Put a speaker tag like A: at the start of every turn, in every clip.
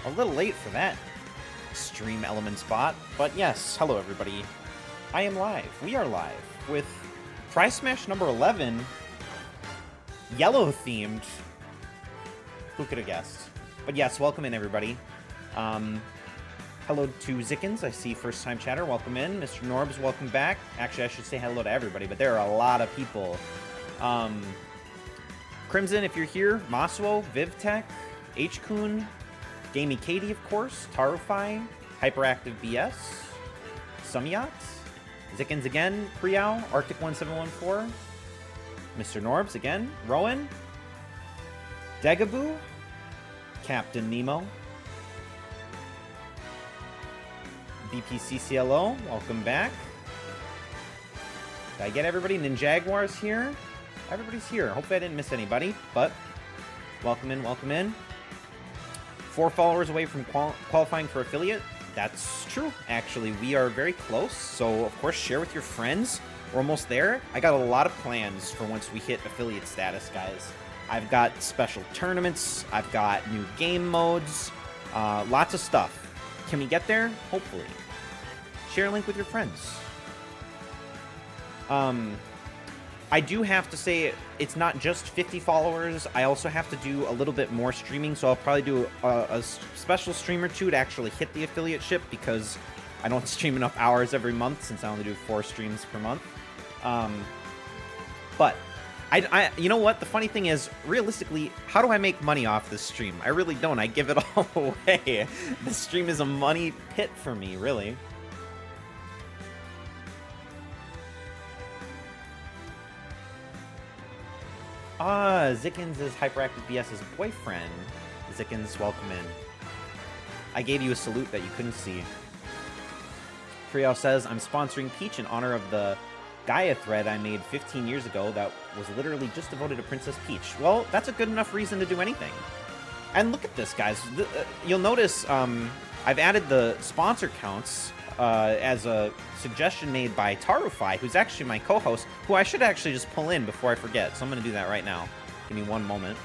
A: A little late for that stream element spot, but yes, hello everybody. I am live. We are live with Try Smash number 11, yellow themed. Who could have guessed? But yes, welcome in everybody. Hello to Zickens, I see first time chatter, welcome in. Mr. Norbs, welcome back. Actually, I should say hello to everybody, but there are a lot of people. Crimson, if you're here, Masuo, Vivtech, H-Kun, Gamey Katie, of course, Tarufai, Hyperactive BS, Sumyat, Zickens again, Priao, Arctic1714, Mr. Norbs again, Rowan, Degaboo, Captain Nemo, BPCCLO, welcome back. Did I get everybody? Ninjaguar's here. Everybody's here. Hopefully I didn't miss anybody, but welcome in, welcome in. 4 followers away from qualifying for affiliate. That's true, actually. We are very close, so of course share with your friends. We're almost there. I got a lot of plans for once we hit affiliate status, guys. I've got special tournaments. I've got new game modes. Lots of stuff. Can we get there? Hopefully. Share a link with your friends. I do have to say, it's not just 50 followers. I also have to do a little bit more streaming, so I'll probably do a special stream or 2 to actually hit the affiliate ship, because I don't stream enough hours every month since I only do 4 streams per month. But I you know what? The funny thing is, realistically, how do I make money off this stream? I really don't. I give it all away. This stream is a money pit for me, really. Zickens is Hyperactive BS's boyfriend. Zickens, welcome in. I gave you a salute that you couldn't see. Priel says, I'm sponsoring Peach in honor of the Gaia thread I made 15 years ago that was literally just devoted to Princess Peach. Well, that's a good enough reason to do anything. And look at this, guys. You'll notice I've added the sponsor counts as a suggestion made by Tarufai, who's actually my co-host, who I should actually just pull in before I forget. So I'm going to do that right now. Give me one moment.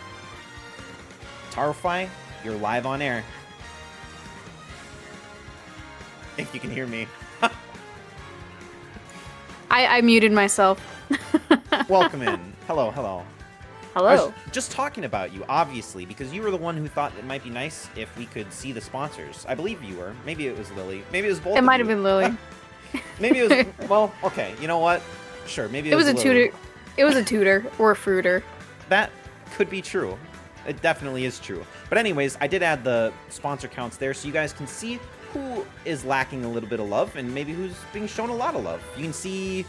A: Tarufai, you're live on air. If you can hear me.
B: I muted myself.
A: Welcome in. Hello, hello.
B: Hello.
A: I was just talking about you, obviously, because you were the one who thought it might be nice if we could see the sponsors. I believe you were. Maybe it was Lily. Maybe it was both.
B: It might have been Lily.
A: Maybe it was. Well, okay. You know what? Sure. Maybe
B: it was a
A: Lily.
B: tutor. It was a tutor or a fruiter.
A: That could be true. It definitely is true. But anyways, I did add the sponsor counts there, so you guys can see who is lacking a little bit of love and maybe who's being shown a lot of love. You can see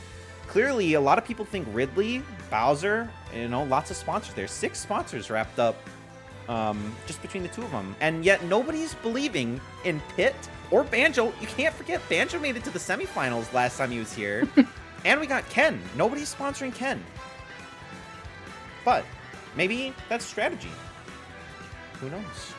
A: clearly a lot of people think Ridley, Bowser, you know, lots of sponsors there. 6 sponsors wrapped up just between the 2 of them. And yet nobody's believing in Pit or Banjo. You can't forget Banjo made it to the semifinals last time he was here. And we got Ken. Nobody's sponsoring Ken. But maybe that's strategy. Who knows?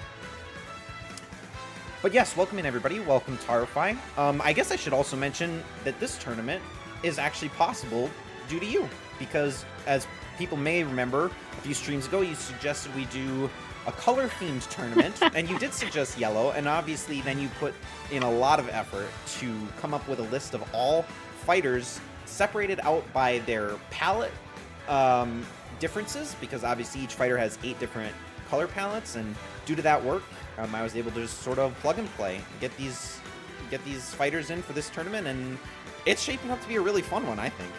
A: But yes, welcome in everybody. Welcome Tarufai. I guess I should also mention that this tournament is actually possible due to you, because as people may remember, a few streams ago you suggested we do a color-themed tournament, and you did suggest yellow, and obviously then you put in a lot of effort to come up with a list of all fighters separated out by their palette differences, because obviously each fighter has 8 different color palettes, and due to that work, I was able to just sort of plug and play, get these fighters in for this tournament, and it's shaping up to be a really fun one, I think.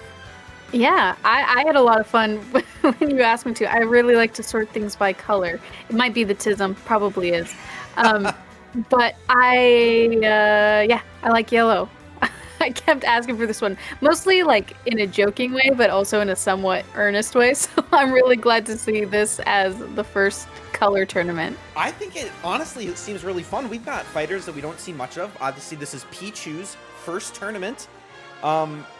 B: Yeah, I had a lot of fun when you asked me to. I really like to sort things by color. It might be the tism, probably is. But I like yellow. I kept asking for this one, mostly like in a joking way, but also in a somewhat earnest way. So I'm really glad to see this as the first color tournament.
A: I think it seems really fun. We've got fighters that we don't see much of. Obviously, this is Pichu's first tournament.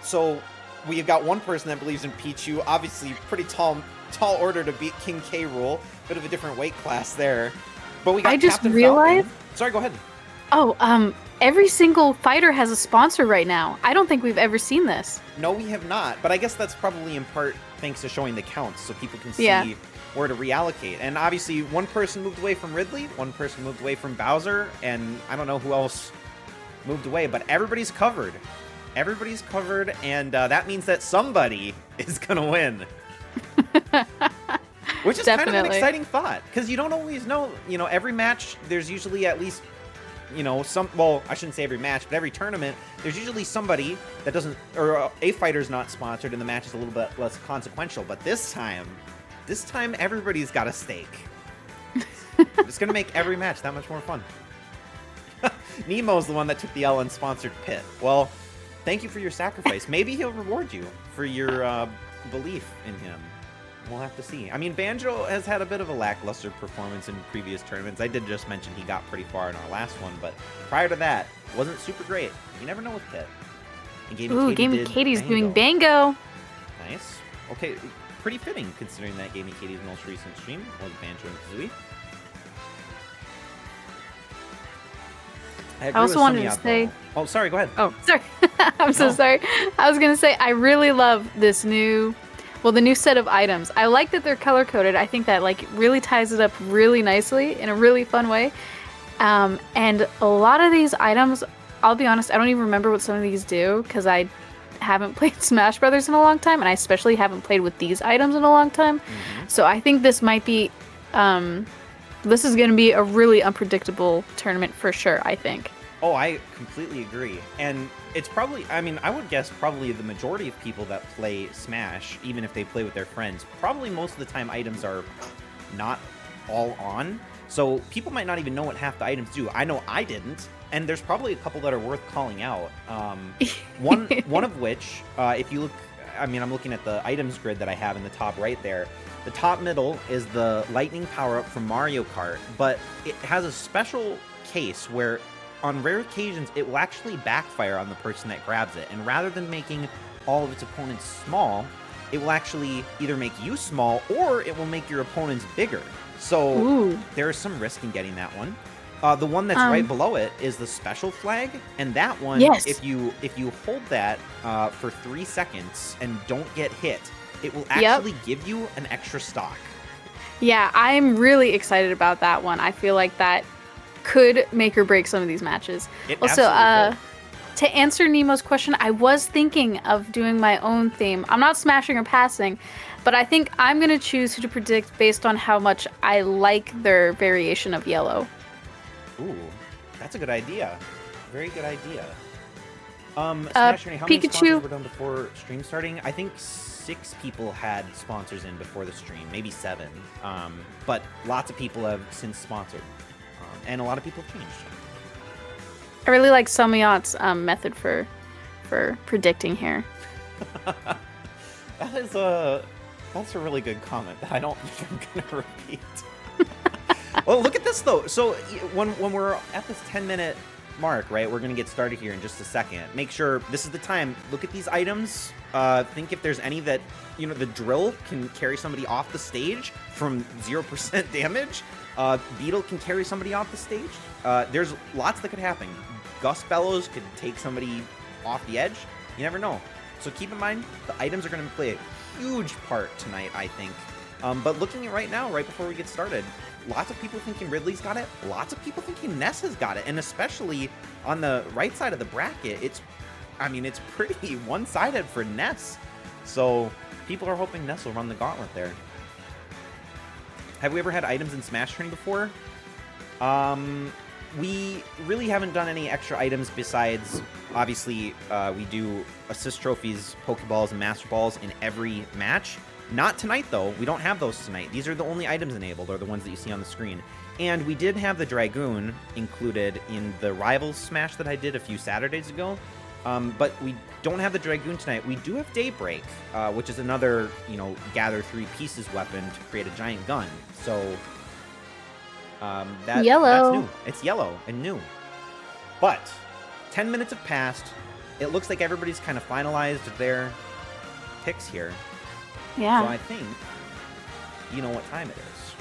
A: So we've got one person that believes in Pichu. Obviously, pretty tall order to beat King K. Rool. Bit of a different weight class there. But we got
B: I just
A: Captain
B: realized.
A: Falcon. Sorry, go ahead.
B: Every single fighter has a sponsor right now. I don't think we've ever seen this.
A: No, we have not. But I guess that's probably in part thanks to showing the counts so people can see where to reallocate. And obviously, one person moved away from Ridley, one person moved away from Bowser, and I don't know who else moved away, but everybody's covered. Everybody's covered, and that means that somebody is going to win. Which is kind of an exciting thought, because you don't always know, every match, there's usually at least, well, I shouldn't say every match, but every tournament, there's usually somebody that doesn't, or a fighter's not sponsored, and the match is a little bit less consequential. But this time everybody's got a stake. It's going to make every match that much more fun. Nemo's the one that took the L unsponsored pit. Well, thank you for your sacrifice. Maybe he'll reward you for your belief in him. We'll have to see. I mean, Banjo has had a bit of a lackluster performance in previous tournaments. I did just mention he got pretty far in our last one, but prior to that, wasn't super great. You never know with Pit. And
B: Gamey Katie's doing Bango.
A: Nice. Okay, pretty fitting considering that Gamey Katie's most recent stream was Banjo and Kazooie.
B: I also wanted to say...
A: Oh, sorry, go ahead.
B: Oh, sorry. I'm so sorry. I was going to say, I really love this new... Well, the new set of items. I like that they're color-coded. I think that really ties it up really nicely in a really fun way. And a lot of these items, I'll be honest, I don't even remember what some of these do because I haven't played Smash Brothers in a long time, and I especially haven't played with these items in a long time. Mm-hmm. So I think this might be... this is going to be a really unpredictable tournament for sure, I think.
A: Oh, I completely agree. And it's probably, I would guess probably the majority of people that play Smash, even if they play with their friends, probably most of the time items are not all on. So people might not even know what half the items do. I know I didn't. And there's probably a couple that are worth calling out. One of which, if you look, I'm looking at the items grid that I have in the top right there. The top middle is the lightning power-up from Mario Kart, but it has a special case where on rare occasions, it will actually backfire on the person that grabs it. And rather than making all of its opponents small, it will actually either make you small or it will make your opponents bigger. So there is some risk in getting that one. The one that's right below it is the special flag. And that one, if you hold that for 3 seconds and don't get hit, it will actually give you an extra stock.
B: Yeah, I'm really excited about that one. I feel like that could make or break some of these matches. Also, to answer Nemo's question, I was thinking of doing my own theme. I'm not smashing or passing, but I think I'm going to choose who to predict based on how much I like their variation of yellow.
A: Ooh, that's a good idea. Very good idea. SmashTourney, how many sponsors were done before stream starting? I think 6 people had sponsors in before the stream, maybe 7. But lots of people have since sponsored. And a lot of people have changed.
B: I really like Samyot's method for predicting here.
A: That's a really good comment that I don't think I'm going to repeat. Well, look at this, though. So when we're at this 10-minute mark, right, we're going to get started here in just a second. Make sure this is the time. Look at these items. Think if there's any that, the drill can carry somebody off the stage from 0% damage. Beetle can carry somebody off the stage. There's lots that could happen. Gust Bellows could take somebody off the edge. You never know. So keep in mind, the items are going to play a huge part tonight, I think. But looking at right now, right before we get started, lots of people thinking Ridley's got it. Lots of people thinking Ness has got it. And especially on the right side of the bracket, it's pretty one-sided for Ness. So people are hoping Ness will run the gauntlet there. Have we ever had items in SmashTourney before? We really haven't done any extra items besides, obviously, we do assist trophies, Pokeballs, and Master Balls in every match. Not tonight, though. We don't have those tonight. These are the only items enabled, or the ones that you see on the screen. And we did have the Dragoon included in the Rivals Smash that I did a few Saturdays ago. But we don't have the Dragoon tonight. We do have Daybreak, which is another, gather 3 pieces weapon to create a giant gun. So that's new. It's yellow and new. But 10 minutes have passed. It looks like everybody's kind of finalized their picks here.
B: Yeah.
A: So I think you know what time it is.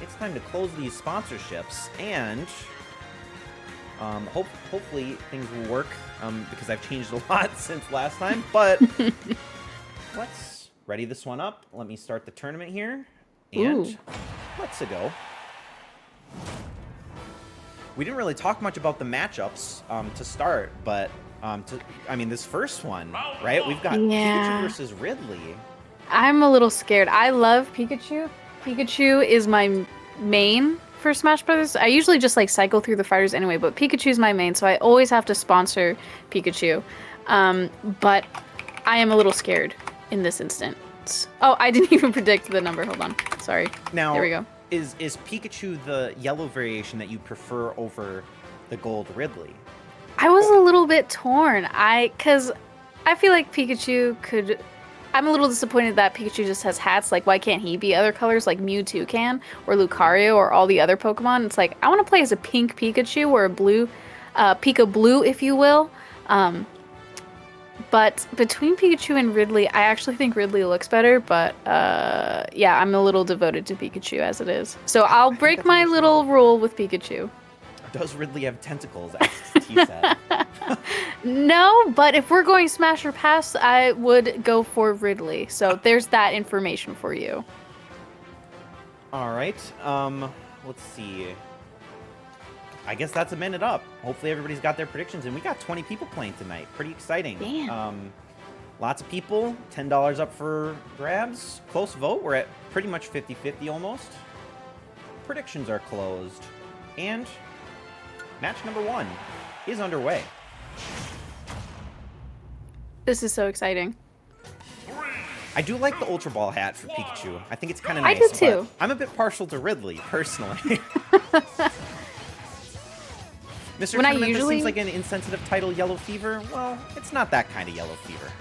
A: It's time to close these sponsorships and Hopefully things will work because I've changed a lot since last time. But let's ready this one up. Let me start the tournament here. And let's go. We didn't really talk much about the matchups to start, but I mean, this first one, right? We've got Pikachu versus Ridley.
B: I'm a little scared. I love Pikachu. Pikachu is my main for Smash Brothers. I usually just like cycle through the fighters anyway, but Pikachu's my main, so I always have to sponsor Pikachu. But I am a little scared in this instance. Oh, I didn't even predict the number. Hold on. Sorry.
A: Now,
B: there we go.
A: Is Pikachu the yellow variation that you prefer over the gold Ridley?
B: I was a little bit torn. Because I feel like Pikachu could... I'm a little disappointed that Pikachu just has hats. Like, why can't he be other colors like Mewtwo can? Or Lucario or all the other Pokemon? It's like, I want to play as a pink Pikachu or a blue, Pika Blue, if you will. But between Pikachu and Ridley, I actually think Ridley looks better. But, yeah, I'm a little devoted to Pikachu as it is. So I'll break my little rule with Pikachu.
A: Does Ridley have tentacles, as T said?
B: No, but if we're going Smash or Pass, I would go for Ridley. So there's that information for you.
A: All right. Let's see. I guess that's a minute up. Hopefully everybody's got their predictions, and we got 20 people playing tonight. Pretty exciting.
B: Damn.
A: Lots of people. $10 up for grabs. Close vote. We're at pretty much 50-50 almost. Predictions are closed. And match number 1 is underway.
B: This is so exciting.
A: I do like the Ultra Ball hat for Pikachu. I think it's kind of nice.
B: I do too.
A: I'm a bit partial to Ridley, personally. Mr. Tournament, this seems like an insensitive title, Yellow Fever. Well, it's not that kind of Yellow Fever.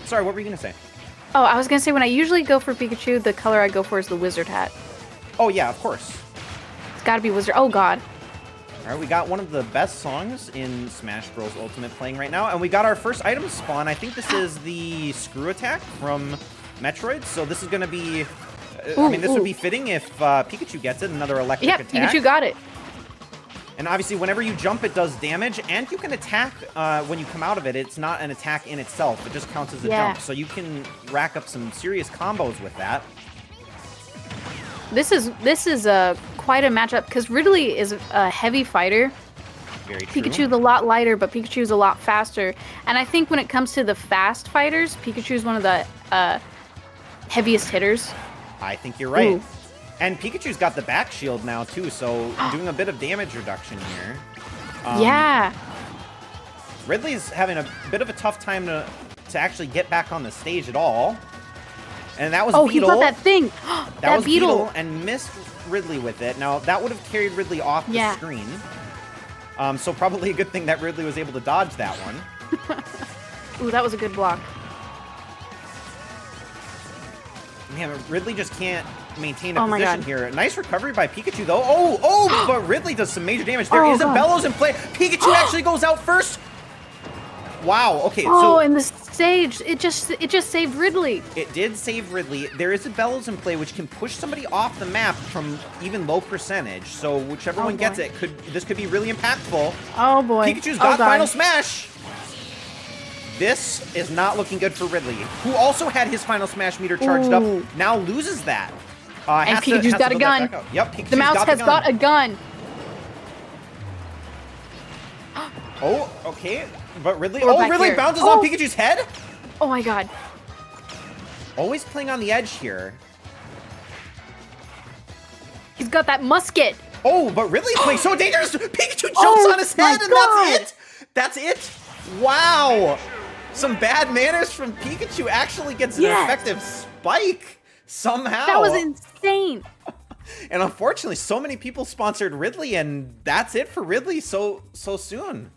A: Sorry, what were you going to say?
B: Oh, I was going to say, when I usually go for Pikachu, the color I go for is the Wizard hat.
A: Oh, yeah, of course.
B: It's got to be Wizard. Oh, God.
A: All right, we got one of the best songs in Smash Bros. Ultimate playing right now, and we got our first item spawn. I think this is the Screw Attack from Metroid, so this is going to be... I mean, this would be fitting if Pikachu gets it, another electric attack.
B: Yep, Pikachu got it.
A: And obviously, whenever you jump, it does damage, and you can attack when you come out of it. It's not an attack in itself. It just counts as a jump, so you can rack up some serious combos with that.
B: This is quite a matchup, because Ridley is a heavy fighter.
A: Very true.
B: Pikachu's a lot lighter, but Pikachu's a lot faster. And I think when it comes to the fast fighters, Pikachu's one of the heaviest hitters.
A: I think you're right. Ooh. And Pikachu's got the back shield now, too, so doing a bit of damage reduction here.
B: Yeah.
A: Ridley's having a bit of a tough time to actually get back on the stage at all. And that was Beetle.
B: Oh, he got that thing.
A: That was Beetle and missed Ridley with it. Now, that would have carried Ridley off the screen. So probably a good thing that Ridley was able to dodge that one.
B: Ooh, that was a good block.
A: Man, Ridley just can't maintain a position here. Nice recovery by Pikachu, though. Oh, but Ridley does some major damage. There is a Bellows in play. Pikachu actually goes out first. Wow, okay.
B: Oh, and the stage, it just saved Ridley.
A: It did save Ridley. There is a Bellows in play, which can push somebody off the map from even low percentage. So whichever one gets it, this could be really impactful.
B: Oh, boy.
A: Pikachu's got Final Smash. This is not looking good for Ridley, who also had his Final Smash meter charged up. Now loses that.
B: And Pikachu's got a gun.
A: Yep, Pikachu's
B: the mouse has got a gun.
A: Oh, okay. But Ridley... Oh, Ridley bounces on Pikachu's head?
B: Oh, my God.
A: Always playing on the edge here.
B: He's got that musket.
A: Oh, but Ridley's playing so dangerous. Pikachu jumps on his head, and that's it. That's it. Wow. Some bad manners from Pikachu actually gets an effective spike somehow.
B: That was insane.
A: And unfortunately, so many people sponsored Ridley, and that's it for Ridley so soon.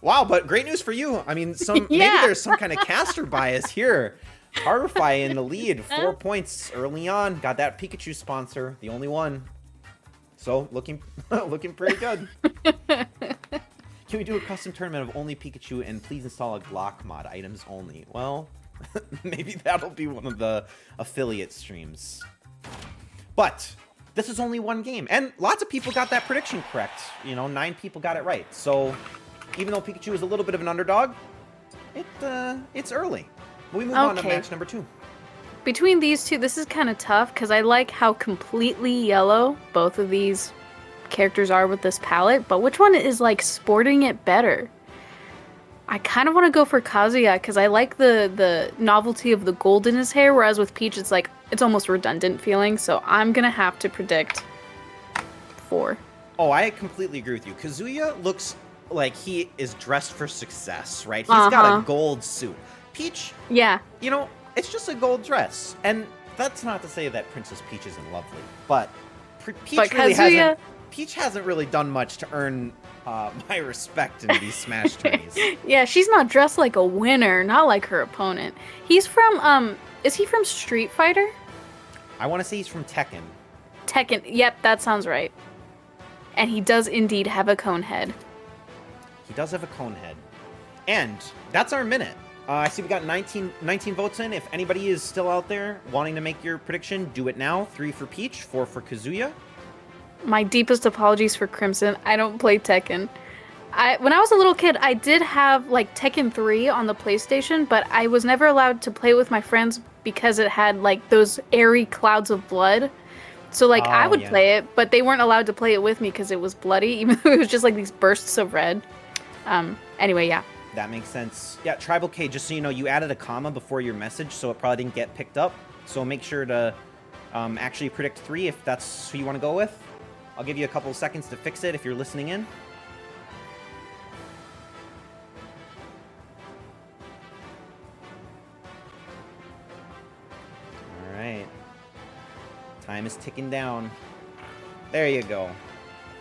A: Wow, but great news for you. I mean, maybe there's some kind of caster bias here. Tarufai in the lead, 4 points early on. Got that Pikachu sponsor, the only one. So looking pretty good. Can we do a custom tournament of only Pikachu and please install a Glock mod, items only? Well, maybe that'll be one of the affiliate streams. But this is only one game. And lots of people got that prediction correct. You know, 9 people got it right. So even though Pikachu is a little bit of an underdog, it's early. We move on to match number 2.
B: Between these two, this is kind of tough because I like how completely yellow both of these characters are with this palette, but which one is like sporting it better? I kind of want to go for Kazuya because I like the novelty of the gold in his hair, whereas with Peach it's like it's almost redundant feeling, so I'm gonna have to predict 4.
A: Oh, I completely agree with you. Kazuya looks like he is dressed for success, right? He's got a gold suit. Peach,
B: yeah,
A: you know, it's just a gold dress. And that's not to say that Princess Peach isn't lovely, but Peach hasn't really done much to earn my respect in these Smash tourneys.
B: Yeah, she's not dressed like a winner, not like her opponent. He's from, is he from Street Fighter?
A: I want to say he's from Tekken.
B: Tekken, yep, that sounds right. And he does indeed have a cone head.
A: He does have a cone head. And that's our minute. I see we got 19 votes in. If anybody is still out there wanting to make your prediction, do it now. 3 for Peach, 4 for Kazuya.
B: My deepest apologies for Crimson. I don't play Tekken. When I was a little kid, I did have like Tekken 3 on the PlayStation, but I was never allowed to play with my friends because it had like those airy clouds of blood. So like I would play it, but they weren't allowed to play it with me because it was bloody, even though it was just like these bursts of red. Anyway, yeah.
A: That makes sense. Yeah, Tribal K, just so you know, you added a comma before your message, so it probably didn't get picked up. So make sure to actually predict 3 if that's who you want to go with. I'll give you a couple of seconds to fix it if you're listening in. All right. Time is ticking down. There you go.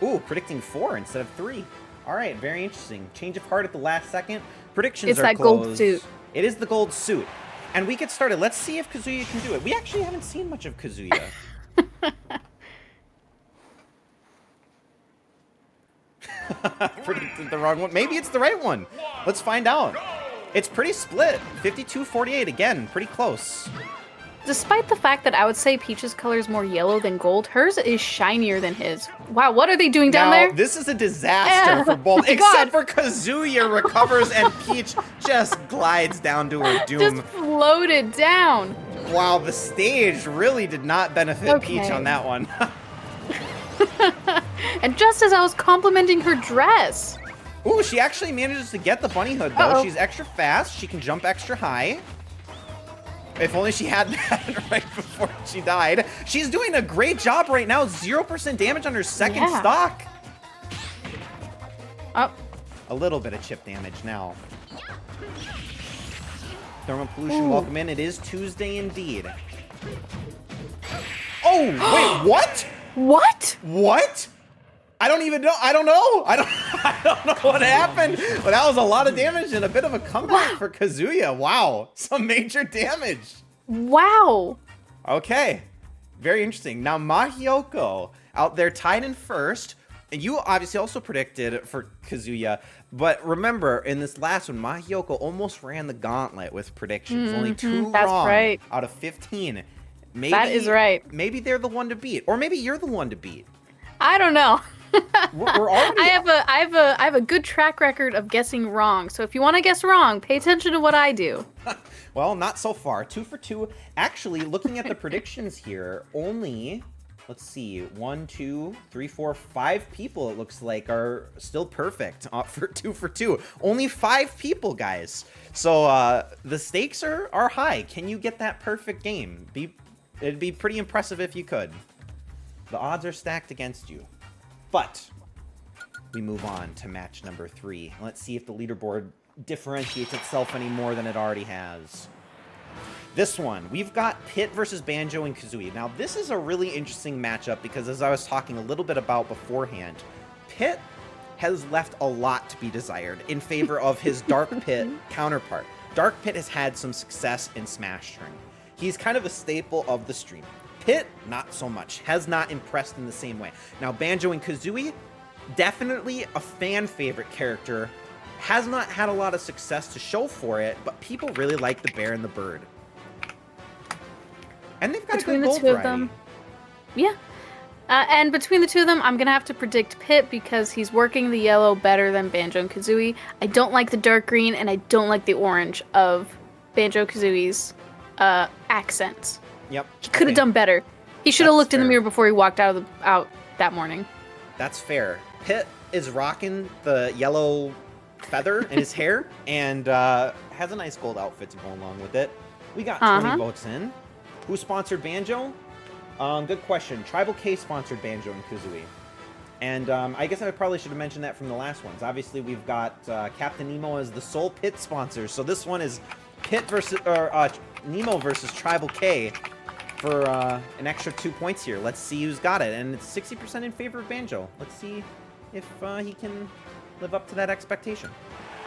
A: Ooh, predicting 4 instead of 3. All right, very interesting. Change of heart at the last second. Predictions are closed. It's that gold suit. It is the gold suit. And we get started. Let's see if Kazuya can do it. We actually haven't seen much of Kazuya. Predicted the wrong one. Maybe it's the right one. Let's find out. It's pretty split. 52-48 again. Pretty close.
B: Despite the fact that I would say Peach's color is more yellow than gold, hers is shinier than his. Wow, what are they doing down there?
A: This is a disaster for both. Except for Kazuya recovers and Peach just glides down to her doom.
B: Just floated down.
A: Wow, the stage really did not benefit Peach on that one.
B: And just as I was complimenting her dress.
A: Ooh, she actually manages to get the bunny hood, though. She's extra fast. She can jump extra high. If only she had that right before she died. She's doing a great job right now. 0% damage on her second stock.
B: Oh.
A: A little bit of chip damage now. Thermal pollution, welcome in. It is Tuesday indeed. Oh, wait, what?
B: What?
A: What? I don't even know. I don't know. I don't know what happened. But that was a lot of damage and a bit of a comeback for Kazuya. Wow. Some major damage.
B: Wow.
A: Okay. Very interesting. Now, Mahiyoko out there tied in first. And you obviously also predicted for Kazuya. But remember, in this last one, Mahiyoko almost ran the gauntlet with predictions. Only 2 wrong out of 15. Maybe,
B: that is right.
A: Maybe they're the one to beat. Or maybe you're the one to beat.
B: I don't know.
A: We're already...
B: I have a good track record of guessing wrong. So if you want to guess wrong, pay attention to what I do.
A: Well, not so far. 2 for 2. Actually, looking at the predictions here, only, let's see, 1, 2, 3, 4, 5 people, it looks like, are still perfect for 2 for 2. Only 5 people, guys. So the stakes are high. Can you get that perfect game? It'd be pretty impressive if you could. The odds are stacked against you. But we move on to match number 3. Let's see if the leaderboard differentiates itself any more than it already has. This one, we've got Pit versus Banjo and Kazooie. Now, this is a really interesting matchup because, as I was talking a little bit about beforehand, Pit has left a lot to be desired in favor of his Dark Pit counterpart. Dark Pit has had some success in SmashTourney. He's kind of a staple of the stream. Pit, not so much. Has not impressed in the same way. Now, Banjo and Kazooie, definitely a fan favorite character. Has not had a lot of success to show for it, but people really like the bear and the bird. And they've got
B: between
A: a good gold
B: the two
A: variety.
B: of them. Yeah. And between the two of them, I'm gonna have to predict Pit because he's working the yellow better than Banjo and Kazooie. I don't like the dark green, and I don't like the orange of Banjo Kazooie's accents.
A: Yep.
B: He could have done better. He should have looked in the
A: fair.
B: mirror before he walked out that morning.
A: That's fair. Pit is rocking the yellow feather in his hair and has a nice gold outfit to go along with it. We got 20 votes in. Who sponsored Banjo? Good question. Tribal K sponsored Banjo and Kazooie. And I guess I probably should have mentioned that from the last ones. Obviously, we've got Captain Nemo as the sole Pit sponsor. So this one is Pit versus Nemo versus Tribal K for an extra 2 points here. Let's see who's got it. And it's 60% in favor of Banjo. Let's see if he can live up to that expectation.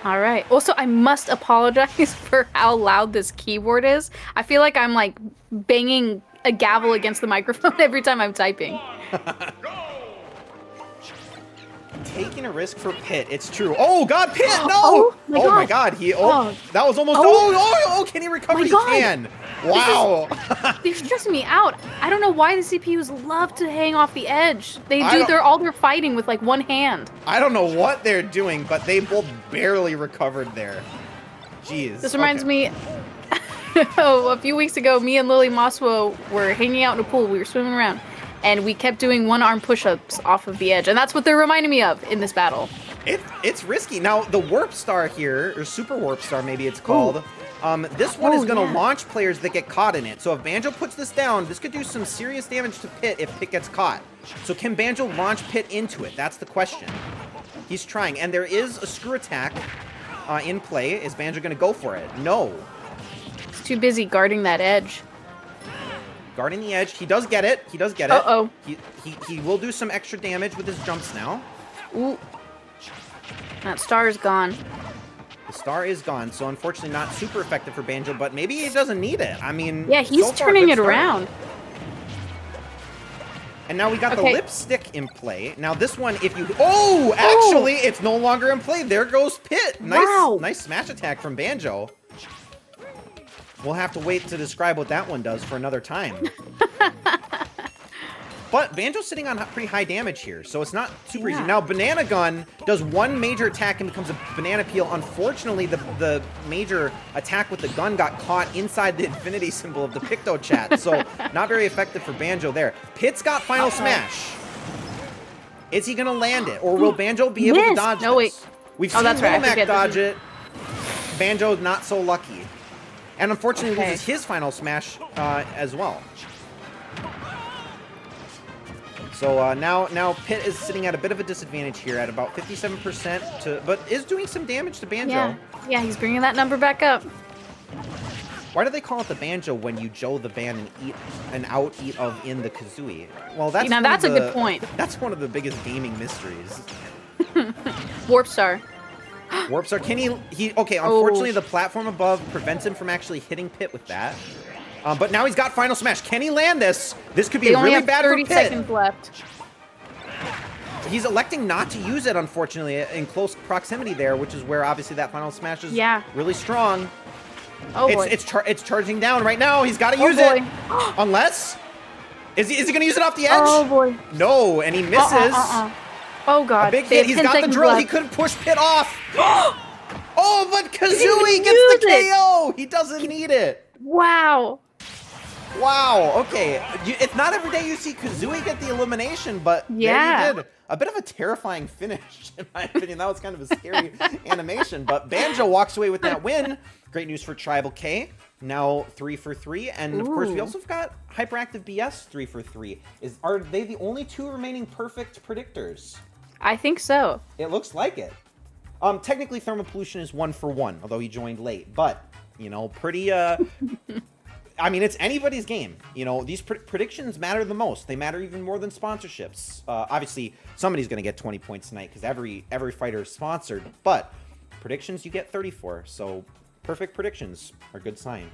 B: All right. Also, I must apologize for how loud this keyboard is. I feel like I'm like banging a gavel against the microphone every time I'm typing.
A: Taking a risk for Pit. It's true. Oh God, Pit! No! My God. He. That was almost. Can he recover? He can. Wow.
B: They're stressing me out. I don't know why the CPUs love to hang off the edge. They're fighting with like one hand.
A: I don't know what they're doing, but they both barely recovered there. Jeez.
B: This reminds me. A few weeks ago, me and Lily Maswo were hanging out in a pool. We were swimming around, and we kept doing one-arm push-ups off of the edge, and that's what they're reminding me of in this battle.
A: It's risky. Now, the Warp Star here, or Super Warp Star maybe it's called, this one is going to launch players that get caught in it. So if Banjo puts this down, this could do some serious damage to Pit if Pit gets caught. So can Banjo launch Pit into it? That's the question. He's trying, and there is a screw attack in play. Is Banjo going to go for it? No.
B: Too busy guarding that edge.
A: Guarding the edge. He does get it. He does get it.
B: Uh-oh.
A: He will do some extra damage with his jumps now.
B: Ooh. That star is gone.
A: The star is gone, so unfortunately not super effective for Banjo, but maybe he doesn't need it. I mean,
B: yeah, he's
A: so far,
B: turning it
A: start.
B: around.
A: And now we got the lipstick in play. Now this one, if you... Oh, actually, it's no longer in play. There goes Pit. Nice smash attack from Banjo. We'll have to wait to describe what that one does for another time. But Banjo's sitting on pretty high damage here, so it's not super easy. Now, Banana Gun does one major attack and becomes a banana peel. Unfortunately, the major attack with the gun got caught inside the infinity symbol of the Picto chat, so not very effective for Banjo there. Pit's got Final Smash. Is he going to land it, or will Banjo be able to dodge this? We've seen Little Mac dodge it. Banjo not so lucky. And unfortunately loses his Final Smash as well. So now Pit is sitting at a bit of a disadvantage here at about 57%, but is doing some damage to Banjo.
B: Yeah, he's bringing that number back up.
A: Why do they call it the Banjo when you Joe the band and eat in the Kazooie? Well, that's
B: a good point.
A: That's one of the biggest gaming mysteries.
B: Warp Star.
A: Warp Star, can he okay, unfortunately the platform above prevents him from actually hitting Pit with that. But now he's got Final Smash. Can he land this? This could be really bad for Pit.
B: 30 seconds left.
A: He's electing not to use it, unfortunately, in close proximity there, which is where obviously that Final Smash is really strong.
B: Oh boy.
A: It's charging down right now. He's got to use it. Unless is he going to use it off the edge?
B: Oh boy.
A: No, and he misses.
B: Oh god.
A: A big hit. He's got the drill.
B: Left.
A: He couldn't push Pit off. Oh, but Kazooie gets the KO. He doesn't need it.
B: Wow.
A: Wow. Okay. It's not every day you see Kazooie get the elimination, but there you did. A bit of a terrifying finish, in my opinion. That was kind of a scary animation, but Banjo walks away with that win. Great news for Tribal K. Now 3 for 3, and of course we also have got Hyperactive BS 3 for 3. Are they the only two remaining perfect predictors?
B: I think so.
A: It looks like it. Technically Thermal Pollution is 1 for 1, although he joined late, but you know, pretty I mean, it's anybody's game. You know, these predictions matter the most. They matter even more than sponsorships. Obviously, somebody's going to get 20 points tonight because every fighter is sponsored. But predictions, you get 34. So perfect predictions are a good sign.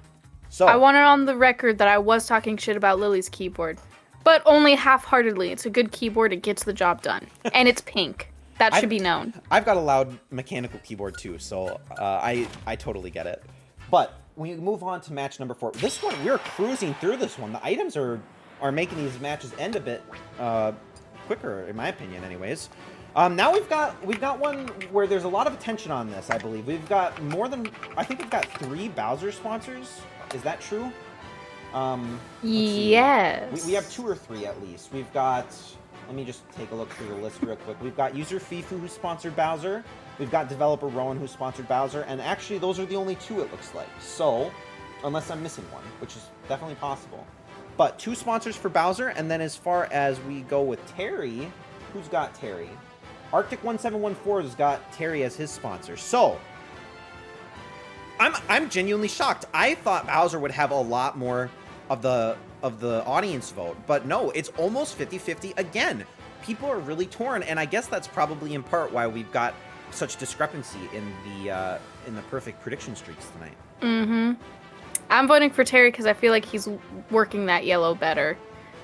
A: So
B: I want it on the record that I was talking shit about Lily's keyboard, but only half-heartedly. It's a good keyboard. It gets the job done, and it's pink. That should be known.
A: I've got a loud mechanical keyboard too, so I totally get it. But we move on to match number 4. This one, we're cruising through this one. The items are are making these matches end a bit quicker, in my opinion, anyways. Now we've got one where there's a lot of attention on this, I believe. We've got I think we've got 3 Bowser sponsors. Is that true?
B: Yes.
A: We have 2 or 3 at least. We've got, let me just take a look through the list real quick. We've got user Fifu, who sponsored Bowser. We've got developer Rowan, who sponsored Bowser. And actually, those are the only 2, it looks like. So, unless I'm missing one, which is definitely possible. But 2 sponsors for Bowser. And then as far as we go with Terry, who's got Terry? Arctic1714 has got Terry as his sponsor. So, I'm genuinely shocked. I thought Bowser would have a lot more of the audience vote, but no, it's almost 50-50 again. People are really torn, and I guess that's probably in part why we've got such discrepancy in the perfect prediction streaks tonight.
B: Mm-hmm. I'm voting for Terry because I feel like he's working that yellow better.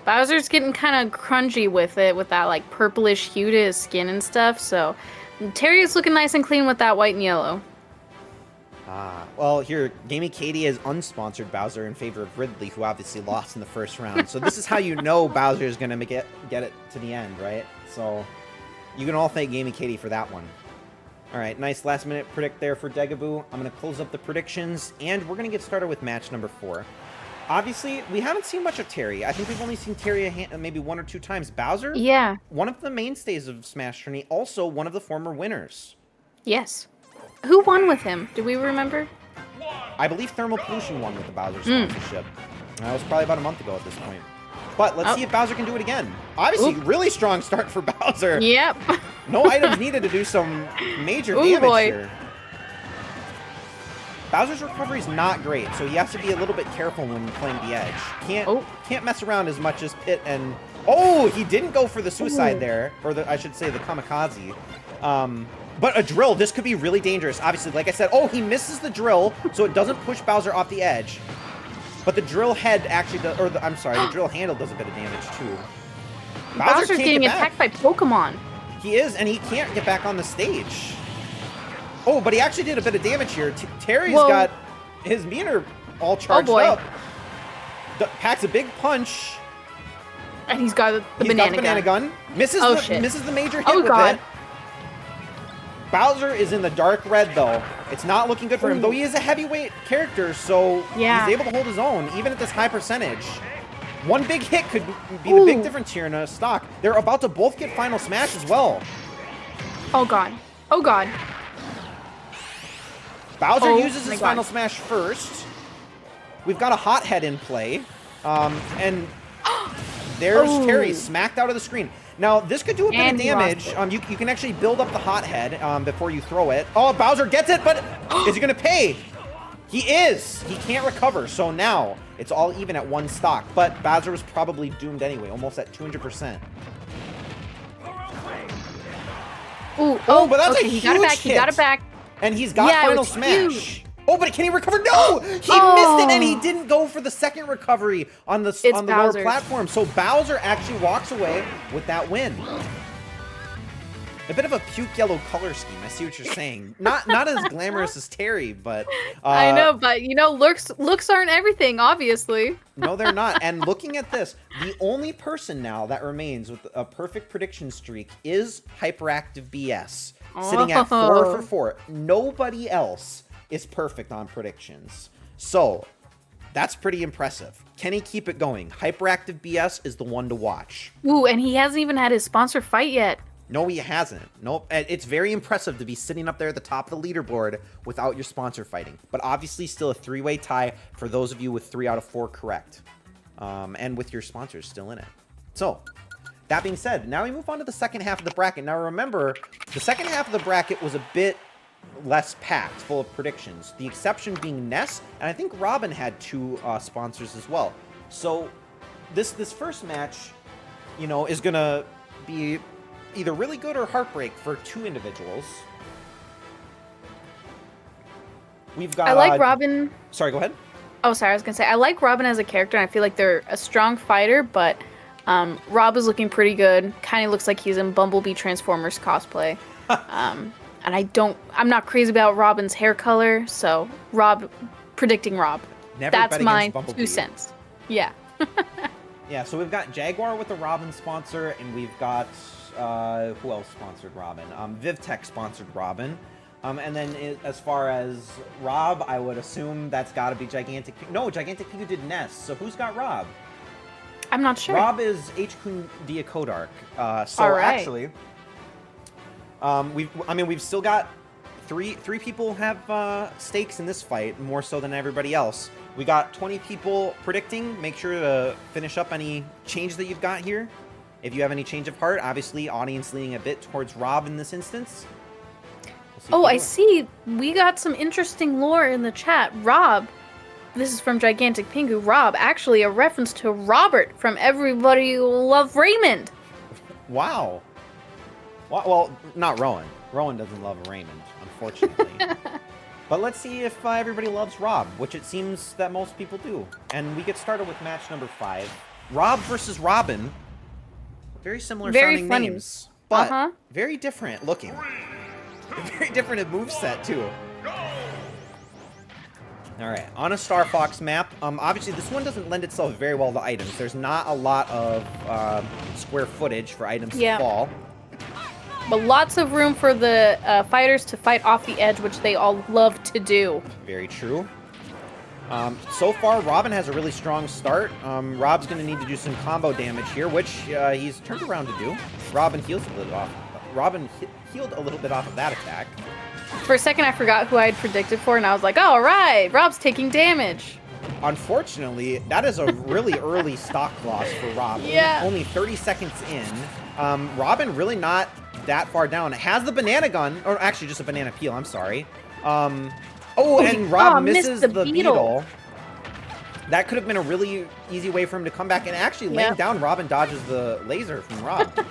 B: Bowser's getting kind of crunchy with it, with that like purplish hue to his skin and stuff. So Terry's looking nice and clean with that white and yellow.
A: Well, here, Gamey Katie has unsponsored Bowser in favor of Ridley, who obviously lost in the first round. So this is how you know Bowser is going to get it to the end, right? So you can all thank Gamey Katie for that one. All right, nice last-minute predict there for Degaboo. I'm going to close up the predictions, and we're going to get started with match number 4. Obviously, we haven't seen much of Terry. I think we've only seen Terry maybe 1 or 2 times. Bowser?
B: Yeah. One
A: of the mainstays of SmashTourney, also one of the former winners.
B: Yes. Who won with him? Do we remember?
A: I believe Thermal Pollution won with the Bowser sponsorship. That was probably about a month ago at this point. But let's see if Bowser can do it again. Obviously, really strong start for Bowser.
B: Yep.
A: No items needed to do some major damage here. Bowser's recovery is not great, so he has to be a little bit careful when playing the edge. Can't mess around as much as Pit and... Oh, he didn't go for the suicide there. Or I should say the kamikaze. But a drill, this could be really dangerous. Obviously, like I said, he misses the drill, so it doesn't push Bowser off the edge. But the drill head actually does, the drill handle does a bit of damage too.
B: Bowser's getting attacked by Pokemon.
A: He is, and he can't get back on the stage. Oh, but he actually did a bit of damage here. Terry's got his meter all charged up. Packs a big punch.
B: And he's got the banana gun.
A: Misses the major hit with it. Bowser is in the dark red, though. It's not looking good for him, though he is a heavyweight character, so he's able to hold his own, even at this high percentage. One big hit could be the big difference here in a stock. They're about to both get Final Smash as well.
B: Oh, God. Oh, God.
A: Bowser uses his Final Smash first. We've got a Hot Head in play. And there's Terry smacked out of the screen. Now, this could do a bit of damage. You can actually build up the Hot Head before you throw it. Oh, Bowser gets it, but is he going to pay? He is. He can't recover. So now it's all even at 1 stock. But Bowser was probably doomed anyway, almost at 200%. But that's a huge hit.
B: He got it back.
A: And he's got Final Smash. Huge. Oh, but can he recover? No! He missed it, and he didn't go for the second recovery on the lower platform. So Bowser actually walks away with that win. A bit of a puke yellow color scheme. I see what you're saying. Not as glamorous as Terry, but...
B: I know, but, looks aren't everything, obviously.
A: No, they're not. And looking at this, the only person now that remains with a perfect prediction streak is Hyperactive BS. Sitting at 4 for 4. Nobody else is perfect on predictions. So, that's pretty impressive. Can he keep it going? Hyperactive BS is the one to watch.
B: Ooh, and he hasn't even had his sponsor fight yet.
A: No, he hasn't. Nope. It's very impressive to be sitting up there at the top of the leaderboard without your sponsor fighting. But obviously still a 3-way tie for those of you with 3 out of 4 correct. And with your sponsors still in it. So, that being said, now we move on to the second half of the bracket. Now remember, the second half of the bracket was a bit less packed, full of predictions. The exception being Ness, and I think Robin had 2 sponsors as well. So this first match, is going to be either really good or heartbreak for 2 individuals. We've got...
B: I like Robin...
A: Sorry, go ahead.
B: Oh, sorry, I was going to say, I like Robin as a character, and I feel like they're a strong fighter, but Rob is looking pretty good. Kind of looks like he's in Bumblebee Transformers cosplay. And I'm not crazy about Robin's hair color, so predicting Rob.
A: Never
B: That's my
A: Bumblebee.
B: 2 cents. Yeah.
A: Yeah, so we've got Jaguar with the Robin sponsor, and we've got, who else sponsored Robin? VivTech sponsored Robin. And then as far as Rob, I would assume that's got to be Gigantic... No, Gigantic Pigu did Nest, so who's got Rob?
B: I'm not sure.
A: Rob is H-Kun Dia Kodark. Actually, we've still got three people have stakes in this fight, more so than everybody else. We got 20 people predicting. Make sure to finish up any change that you've got here. If you have any change of heart, obviously audience leaning a bit towards Rob in this instance.
B: I see. We got some interesting lore in the chat. Rob, this is from Gigantic Pingu. Rob, actually a reference to Robert from Everybody Love Raymond.
A: Wow. Well, not Rowan. Rowan doesn't love Raymond, unfortunately. But let's see if everybody loves Rob, which it seems that most people do. And we get started with match number 5. Rob versus Robin. Very similar sounding names, but very different looking. Very different in moveset, too. Alright, on a Star Fox map, obviously this one doesn't lend itself very well to items. There's not a lot of square footage for items to fall.
B: But lots of room for the fighters to fight off the edge, which they all love to do.
A: Very true. So far, Robin has a really strong start. Rob's going to need to do some combo damage here, which he's turned around to do. Robin healed a little bit off of that attack.
B: For a second, I forgot who I had predicted for, and I was like, oh, all right, Rob's taking damage.
A: Unfortunately, that is a really early stock loss for Rob.
B: Yeah.
A: Only 30 seconds in. Robin really not that far down. It has the banana gun, or actually just a banana peel, I'm sorry. And Rob misses the beetle. That could have been a really easy way for him to come back, and actually laying down, Robin dodges the laser from Rob.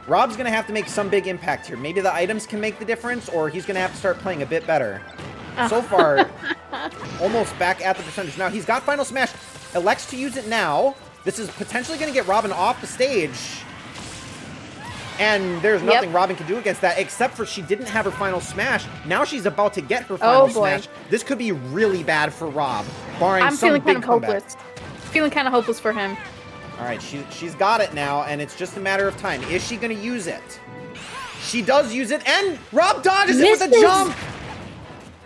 A: Rob's going to have to make some big impact here. Maybe the items can make the difference, or he's going to have to start playing a bit better. So far, almost back at the percentage. Now, he's got Final Smash. Elects to use it now. This is potentially going to get Robin off the stage. And there's nothing Robin can do against that, except for she didn't have her Final Smash. Now she's about to get her Final Smash. This could be really bad for Rob, barring some big comeback.
B: Hopeless. Feeling kind of hopeless for him.
A: All right, she's got it now, and it's just a matter of time. Is she going to use it? She does use it, and Rob dodges it with a jump!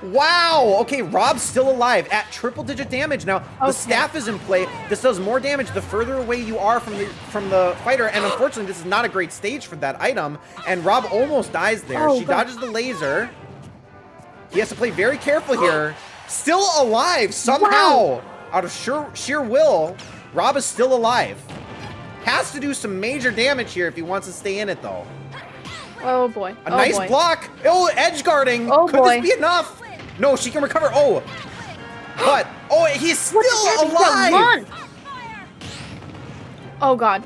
A: Wow! Okay, Rob's still alive at triple-digit damage now. The staff is in play. This does more damage the further away you are from the fighter, and unfortunately, this is not a great stage for that item, and Rob almost dies there. She dodges the laser. He has to play very careful here. Still alive, somehow! Out of sheer will, Rob is still alive. Has to do some major damage here if he wants to stay in it, though.
B: Oh, boy.
A: A nice block. Oh, edge guarding. Could this be enough? No, she can recover. But, he's still alive.
B: Oh, God.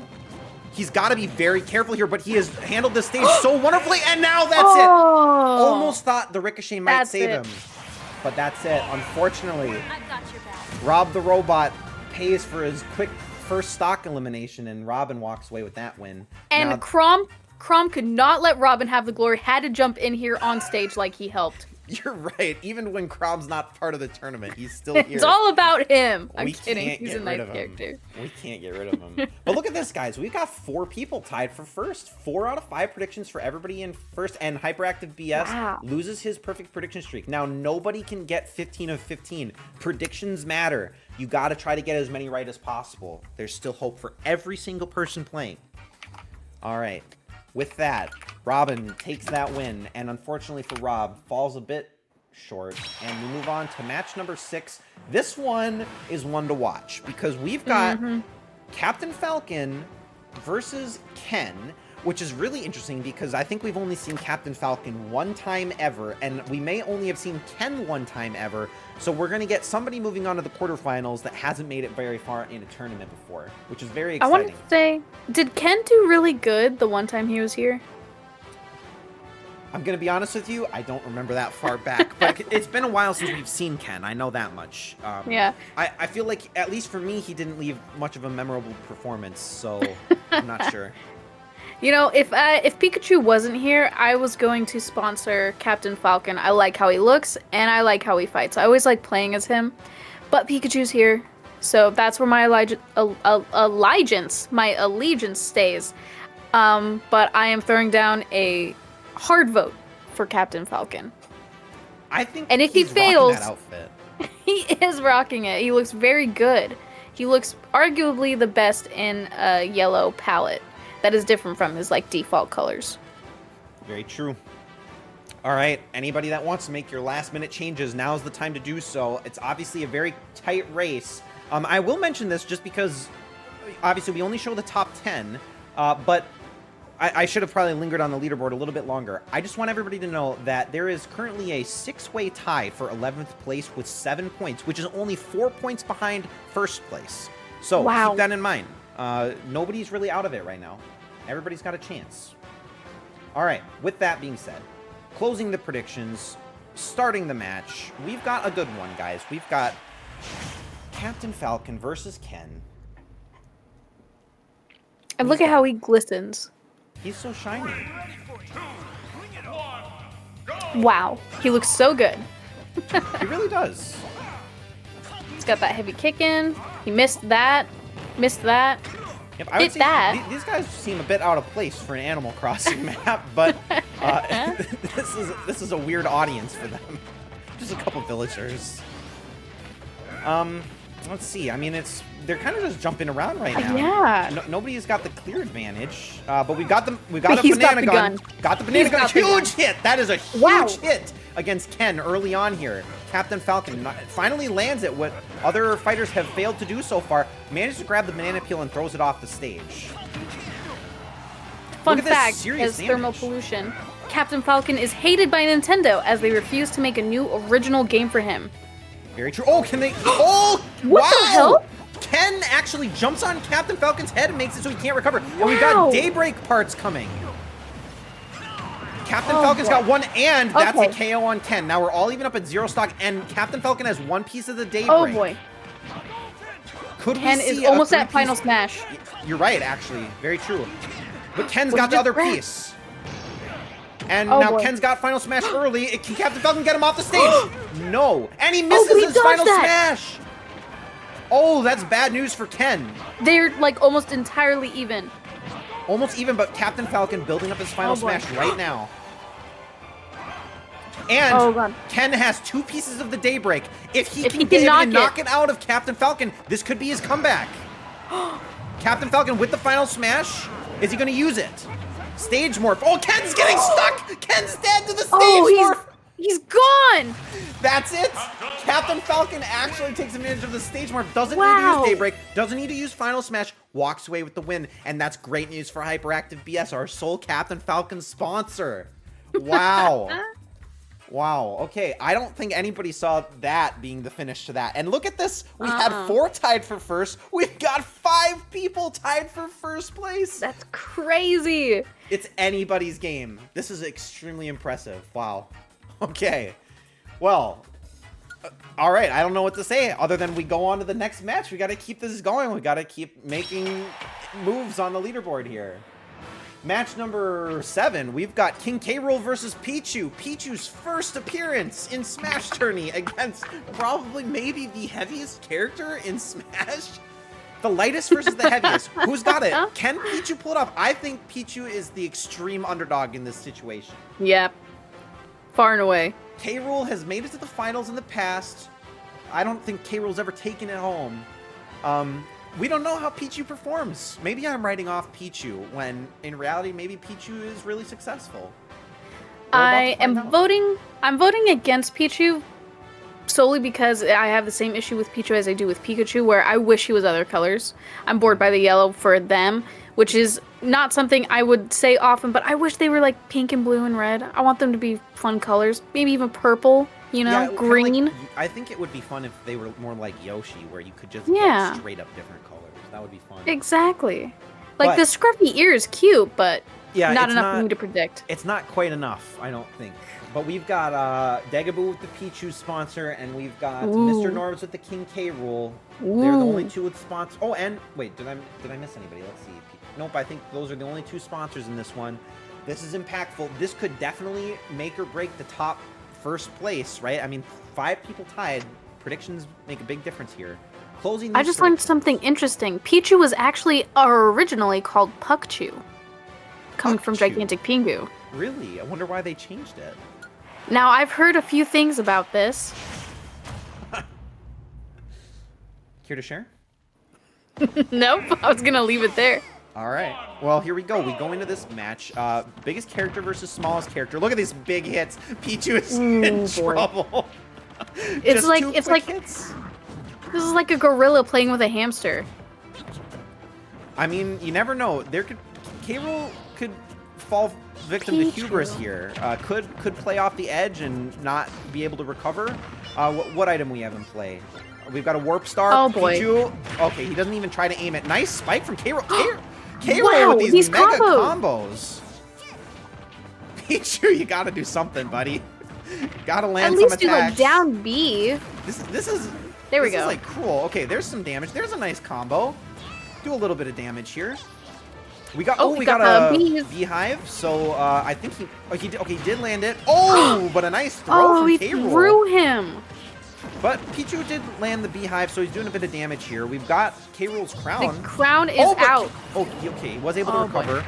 A: He's got to be very careful here, but he has handled this stage so wonderfully, and now that's it. Almost thought the ricochet might save him. But that's it. Unfortunately, Rob the Robot pays for his quick first stock elimination, and Robin walks away with that win.
B: And now, Crom could not let Robin have the glory, had to jump in here on stage like he helped.
A: You're right. Even when Crom's not part of the tournament, he's still here.
B: It's all about him. I'm kidding. He's a nice character.
A: We can't get rid of him. But look at this, guys. We've got 4 people tied for first. 4 out of 5 predictions for everybody in first. And Hyperactive BS loses his perfect prediction streak. Now, nobody can get 15 of 15. Predictions matter. You got to try to get as many right as possible. There's still hope for every single person playing. All right. With that, Robin takes that win, and unfortunately for Rob, falls a bit short. And we move on to match number 6. This one is one to watch, because we've got Captain Falcon versus Ken, which is really interesting because I think we've only seen Captain Falcon one time ever, and we may only have seen Ken one time ever. So we're going to get somebody moving on to the quarterfinals that hasn't made it very far in a tournament before, which is very exciting.
B: I want to say, did Ken do really good the one time he was here?
A: I'm going to be honest with you, I don't remember that far back, but it's been a while since we've seen Ken. I know that much. I feel like, at least for me, he didn't leave much of a memorable performance, so I'm not sure.
B: You know, if Pikachu wasn't here, I was going to sponsor Captain Falcon. I like how he looks, and I like how he fights. I always like playing as him, but Pikachu's here, So that's where my allegiance stays. But I am throwing down a hard vote for Captain Falcon.
A: I think
B: and if
A: he's
B: he fails,
A: rocking that outfit.
B: He is rocking it. He looks very good. He looks arguably the best in a yellow palette that is different from his like default colors.
A: Very true. All right, anybody that wants to make your last minute changes, now's the time to do so. It's obviously a very tight race. I will mention this just because obviously we only show the top 10, but I should have probably lingered on the leaderboard a little bit longer. I just want everybody to know that there is currently a 6-way tie for 11th place with 7 points, which is only 4 points behind first place. So keep that in mind. Nobody's really out of it right now. Everybody's got a chance. All right, with that being said, closing the predictions, starting the match, we've got a good one, guys. We've got Captain Falcon versus Ken.
B: And look at how he glistens.
A: He's so shiny.
B: Wow, he looks so good.
A: He really does.
B: He's got that heavy kick in. He missed that.
A: Yep, I would say these guys seem a bit out of place for an Animal Crossing map, but this is a weird audience for them. Just a couple villagers. Let's see. I mean, they're kind of just jumping around right now.
B: Yeah.
A: Nobody's got the clear advantage, but we got a banana gun. Got the banana gun. Huge hit. That is a huge hit against Ken early on here. Captain Falcon finally lands it. What other fighters have failed to do so far. Manages to grab the banana peel and throws it off the stage.
B: Fun fact, as thermal pollution, Captain Falcon is hated by Nintendo as they refuse to make a new original game for him.
A: Very true. Oh, can they? Oh,
B: what the hell?
A: Ken actually jumps on Captain Falcon's head and makes it so he can't recover. And we've got Daybreak parts coming. Captain Falcon's got one, and that's a KO on Ken. Now we're all even up at 0 stock, and Captain Falcon has one piece of the Daybreak.
B: Oh boy.
A: Ken
B: is almost at Final Smash.
A: You're right, actually. Very true. But Ken's got the other piece. And Ken's got Final Smash early. Can Captain Falcon get him off the stage? No. And he misses his Final Smash. Oh, that's bad news for Ken.
B: They're like almost entirely even.
A: Almost even, but Captain Falcon building up his Final Smash right now. And Ken has 2 pieces of the Daybreak. If he can knock it out of Captain Falcon, this could be his comeback. Captain Falcon with the Final Smash. Is he going to use it? Stage morph. Oh, Ken's getting stuck. Ken's dead to the stage morph.
B: He's gone.
A: That's it. Captain Falcon actually takes advantage of the stage morph. Doesn't need to use Daybreak. Doesn't need to use Final Smash. Walks away with the win. And that's great news for Hyperactive BS, our sole Captain Falcon sponsor. Wow. Wow. Okay. I don't think anybody saw that being the finish to that. And look at this. We had 4 tied for first. We've got 5 people tied for first place.
B: That's crazy.
A: It's anybody's game. This is extremely impressive. Wow. Okay. Well, all right. I don't know what to say other than we go on to the next match. We got to keep this going. We got to keep making moves on the leaderboard here. Match number 7, we've got King K. Rool versus Pichu. Pichu's first appearance in SmashTourney against probably maybe the heaviest character in Smash. The lightest versus the heaviest. Who's got it? Can Pichu pull it off? I think Pichu is the extreme underdog in this situation.
B: Yep. Far and away.
A: K. Rool has made it to the finals in the past. I don't think K. Rool's ever taken it home. We don't know how Pichu performs. Maybe I'm writing off Pichu when in reality maybe Pichu is really successful.
B: I'm voting against Pichu solely because I have the same issue with Pichu as I do with Pikachu, where I wish he was other colors. I'm bored by the yellow for them, which is not something I would say often, but I wish they were like pink and blue and red. I want them to be fun colors, maybe even purple. You know, green.
A: Like, I think it would be fun if they were more like Yoshi, where you could just get straight up different colors. That would be fun.
B: Exactly. Like the scruffy ear is cute, but not enough for me to predict.
A: It's not quite enough, I don't think. But we've got Dagobah with the Pichu sponsor, and we've got Mr. Norbs with the King K. Rool. They're the only 2 with sponsors. Oh, and wait, did I miss anybody? Let's see. Nope, I think those are the only 2 sponsors in this one. This is impactful. This could definitely make or break the top first place, right? I mean, 5 people tied predictions make a big difference here. Closing.
B: I just learned something interesting. Pichu was actually originally called Pukchu, coming from Gigantic Pingu.
A: Really? I wonder why they changed it.
B: Now, I've heard a few things about this.
A: Care to share?
B: Nope, I was gonna leave it there.
A: All right. Well, here we go. We go into this match. Biggest character versus smallest character. Look at these big hits. Pichu is in trouble.
B: It's like hits. This is like a gorilla playing with a hamster.
A: I mean, you never know. K-Rool could fall victim to hubris here. Could play off the edge and not be able to recover. What item we have in play? We've got a Warp Star.
B: Oh boy.
A: Pichu. Okay, he doesn't even try to aim it. Nice spike from K-Rool. K-Rool
B: Wow,
A: with these mega
B: combos.
A: Pichu, you gotta do something, buddy. Gotta land
B: At least
A: some
B: do
A: attacks.
B: like down B.
A: This is
B: There we
A: This
B: go.
A: is like cruel. Okay, there's some damage. There's a nice combo. Do a little bit of damage here. We got we got a beehive. So I think he did land it. Oh, but a nice throw from
B: he
A: K-Rool.
B: threw him.
A: But Pichu did land the beehive, so he's doing a bit of damage here. We've got K-Rool's crown.
B: The crown is out.
A: Okay, he was able to recover.
B: Boy.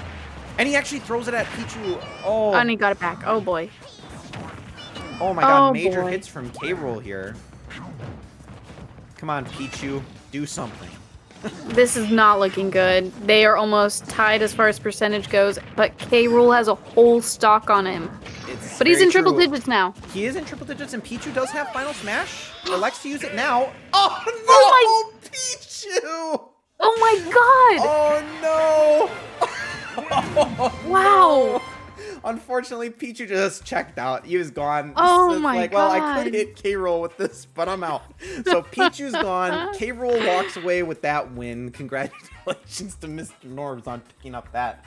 A: And he actually throws it at Pichu. Oh.
B: And he got it back. Oh boy.
A: Oh my god,
B: Oh,
A: major
B: boy.
A: hits from K-Rool here. Come on, Pichu, do something.
B: This is not looking good. They are almost tied as far as percentage goes, but K-Rool has a whole stock on him. But he's in triple digits now.
A: He is in triple digits, and Pichu does have Final Smash. Elects to use it now. Oh no,
B: Oh
A: Pichu!
B: Oh my god!
A: Oh no!
B: Wow!
A: Unfortunately, Pichu just checked out. He was gone.
B: Oh
A: It's
B: my
A: like, well, I
B: God.
A: could hit K-Rool with this, but I'm out. So Pichu's gone. K-Rool walks away with that win. Congratulations to Mr. Norbs on picking up that